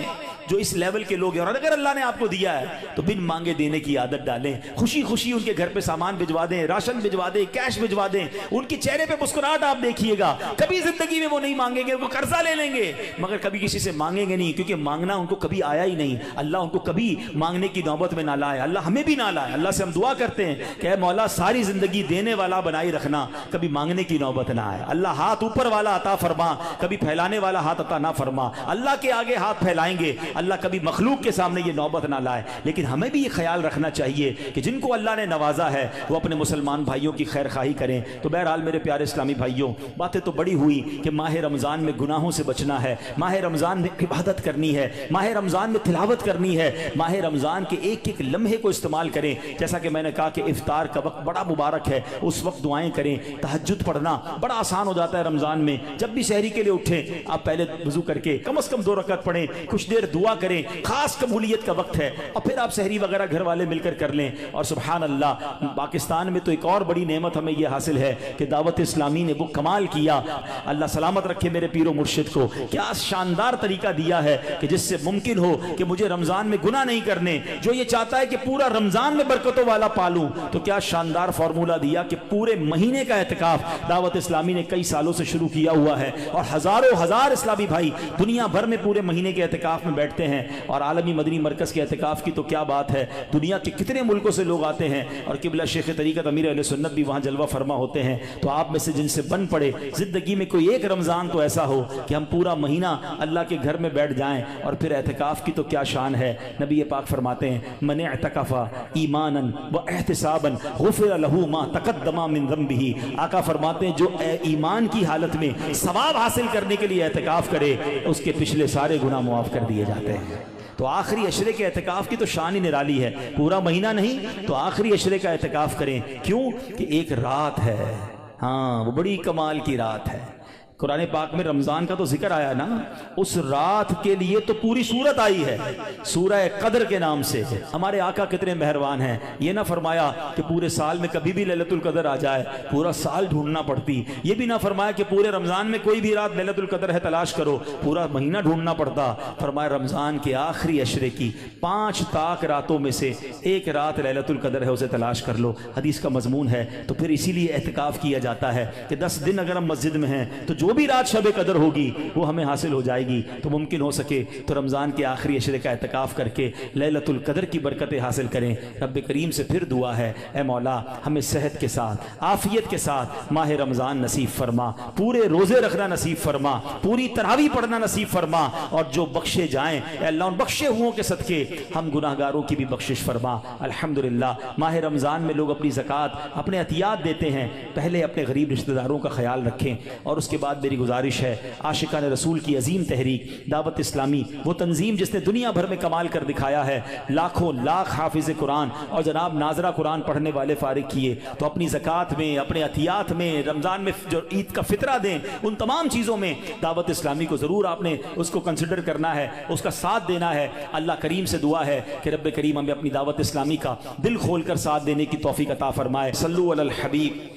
جو اس لیول کے لوگ ہیں, اور اگر اللہ نے آپ کو دیا ہے تو بن مانگے دینے کی عادت ڈالیں. خوشی خوشی ان کے گھر پہ سامان بھجوا دیں, راشن بھجوا دیں, کیش بھجوا دیں. ان کی چہرے پہ مسکراہٹ آپ دیکھیے گا. کبھی زندگی میں وہ نہیں مانگیں گے, وہ قرضہ لے لیں گے مگر کبھی کسی سے مانگیں گے نہیں, کیونکہ مانگنا ان کو کبھی آیا ہی نہیں. اللہ ان کو کبھی مانگنے کی نوبت میں نہ لائے, اللہ ہمیں بھی نہ لائے. اللہ سے ہم دعا کرتے ہیں کہ اے مولا ساری زندگی دینے والا بنائی رکھنا, کبھی مانگنے کی نوبت نہ آئے. اللہ ہاتھ اوپر والا عطا فرما, کبھی پھیلانے والا ہاتھ عطا نہ فرما. اللہ کے آگے ہاتھ پھیلائیں گے, اللہ کبھی مخلوق کے سامنے یہ نوبت نہ لائے. لیکن ہمیں بھی یہ خیال رکھنا چاہیے کہ جن کو اللہ نے نوازا ہے وہ اپنے مسلمان بھائیوں کی خیر خواہی کریں. تو بہرحال میرے پیارے اسلامی بھائیوں, باتیں تو بڑی ہوئی کہ ماہ رمضان میں گناہوں سے بچنا ہے, ماہ رمضان میں عبادت کرنی ہے, ماہ رمضان میں تلاوت کرنی ہے, ماہ رمضان کے ایک ایک لمحے کو استعمال کریں. جیسا کہ میں نے کہا کہ افطار کا وقت بڑا مبارک ہے, اس وقت دعائیں کریں. تہجد پڑھنا بڑا آسان ہو جاتا ہے رمضان میں. جب بھی سحری کے لیے اٹھیں آپ پہلے وضو کر کے کم از کم 2 رکعت پڑھیں, کچھ دیر دعا کریں, خاص قبولیت کا وقت ہے, اور پھر آپ سحری وغیرہ گھر والے مل کر کر لیں. اور سبحان اللہ, پاکستان میں تو ایک اور بڑی نعمت ہمیں یہ حاصل ہے کہ دعوت اسلامی نے وہ کمال کیا, اللہ سلامت رکھے میرے پیر و مرشد کو, کیا شاندار طریقہ دیا ہے کہ جس سے ممکن ہو کہ مجھے رمضان میں گناہ نہیں کرنے. جو یہ چاہتا ہے کہ پورا رمضان میں برکتوں والا پالوں, تو کیا شاندار فارمولہ دیا کہ پورے مہینے کا اعتکاف دعوت اسلامی نے کئی سالوں سے شروع کیا ہوا ہے, اور ہزاروں ہزار اسلامی بھائی دنیا بھر میں پورے مہینے کے اعتکاف میں بیٹھتے ہیں. اور عالمی مدنی مرکز کے اعتکاف کی تو کیا بات ہے, دنیا کے کتنے ملکوں سے لوگ آتے ہیں, اور قبلہ شیخ طریقت امیر اہل سنت بھی وہاں جلوہ فرما ہوتے ہیں. تو آپ میں سے جن سے بن پڑے زندگی میں کوئی ایک رمضان تو ایسا ہو کہ ہم پورا مہینہ اللہ کے گھر میں بیٹھ جائیں. اور پھر اعتکاف کی تو کیا شان ہے, نبی پاک فرماتے ہیں من اعتکف ایمانا و احتسابا غفر له ما تقدم من ذنبه. آقا فرماتے ہیں جو ایمان کی حالت میں ثواب حاصل کرنے کے لیے اعتکاف کرے اس کے پچھلے سارے گناہ معاف کر دیے جاتے ہیں. تو آخری عشرے کے اعتکاف کی تو شان ہی نرالی ہے, پورا مہینہ نہیں تو آخری عشرے کا اعتکاف کریں. کیوں کہ ایک رات ہے, ہاں وہ بڑی کمال کی رات ہے. قرآن پاک میں رمضان کا تو ذکر آیا نا، اس رات کے لیے تو پوری سورت آئی ہے سورہ قدر کے نام سے۔ ہمارے آقا کتنے مہربان ہیں، یہ نہ فرمایا کہ پورے سال میں کبھی بھی لیلۃ القدر آ جائے، پورا سال ڈھونڈنا پڑتی۔ یہ بھی نہ فرمایا کہ پورے رمضان میں کوئی بھی رات لیلۃ القدر ہے تلاش کرو، پورا مہینہ ڈھونڈنا پڑتا۔ فرمایا رمضان کے آخری عشرے کی 5 طاق راتوں میں سے ایک رات لیلۃ القدر ہے، اسے تلاش کر لو۔ حدیث کا مضمون ہے۔ تو پھر اسی لیے اعتکاف کیا جاتا ہے کہ 10 دن اگر ہم مسجد میں ہیں تو جو بھی رات شب قدر ہوگی وہ ہمیں حاصل ہو جائے گی۔ تو ممکن ہو سکے تو رمضان کے آخری عشرے کا اعتکاف کر کے لیلۃ القدر کی برکتیں حاصل کریں۔ رب کریم سے پھر دعا ہے، اے مولا ہمیں صحت کے ساتھ، عافیت کے ساتھ ماہ رمضان نصیب فرما، پورے روزے رکھنا نصیب فرما، پوری تراویح پڑھنا نصیب فرما، اور جو بخشے جائیں اے اللہ ان بخشے ہوں کے صدقے ہم گناہگاروں کی بھی بخشش فرما۔ الحمدللہ ماہ رمضان میں لوگ اپنی زکوٰۃ، اپنے عطیات دیتے ہیں۔ پہلے اپنے غریب رشتہ داروں کا خیال رکھیں، اور اس کے بعد میری گزارش ہے، عاشقان رسول کی عظیم تحریک دعوت اسلامی، وہ تنظیم جس نے دنیا بھر میں کمال کر دکھایا ہے، لاکھوں لاکھ حافظ قرآن اور جناب ناظرہ قرآن پڑھنے والے فارغ کیے، تو اپنی زکوٰۃ میں، اپنے عطیات میں، رمضان میں جو عید کا فطرہ دیں، ان تمام چیزوں میں دعوت اسلامی کو ضرور آپ نے اس کو کنسیڈر کرنا ہے، اس کا ساتھ دینا ہے۔ اللہ کریم سے دعا ہے کہ رب کریم ہمیں اپنی دعوت اسلامی کا دل کھول کر ساتھ دینے کی توفیق عطا فرمائے۔ صلو علی الحبیب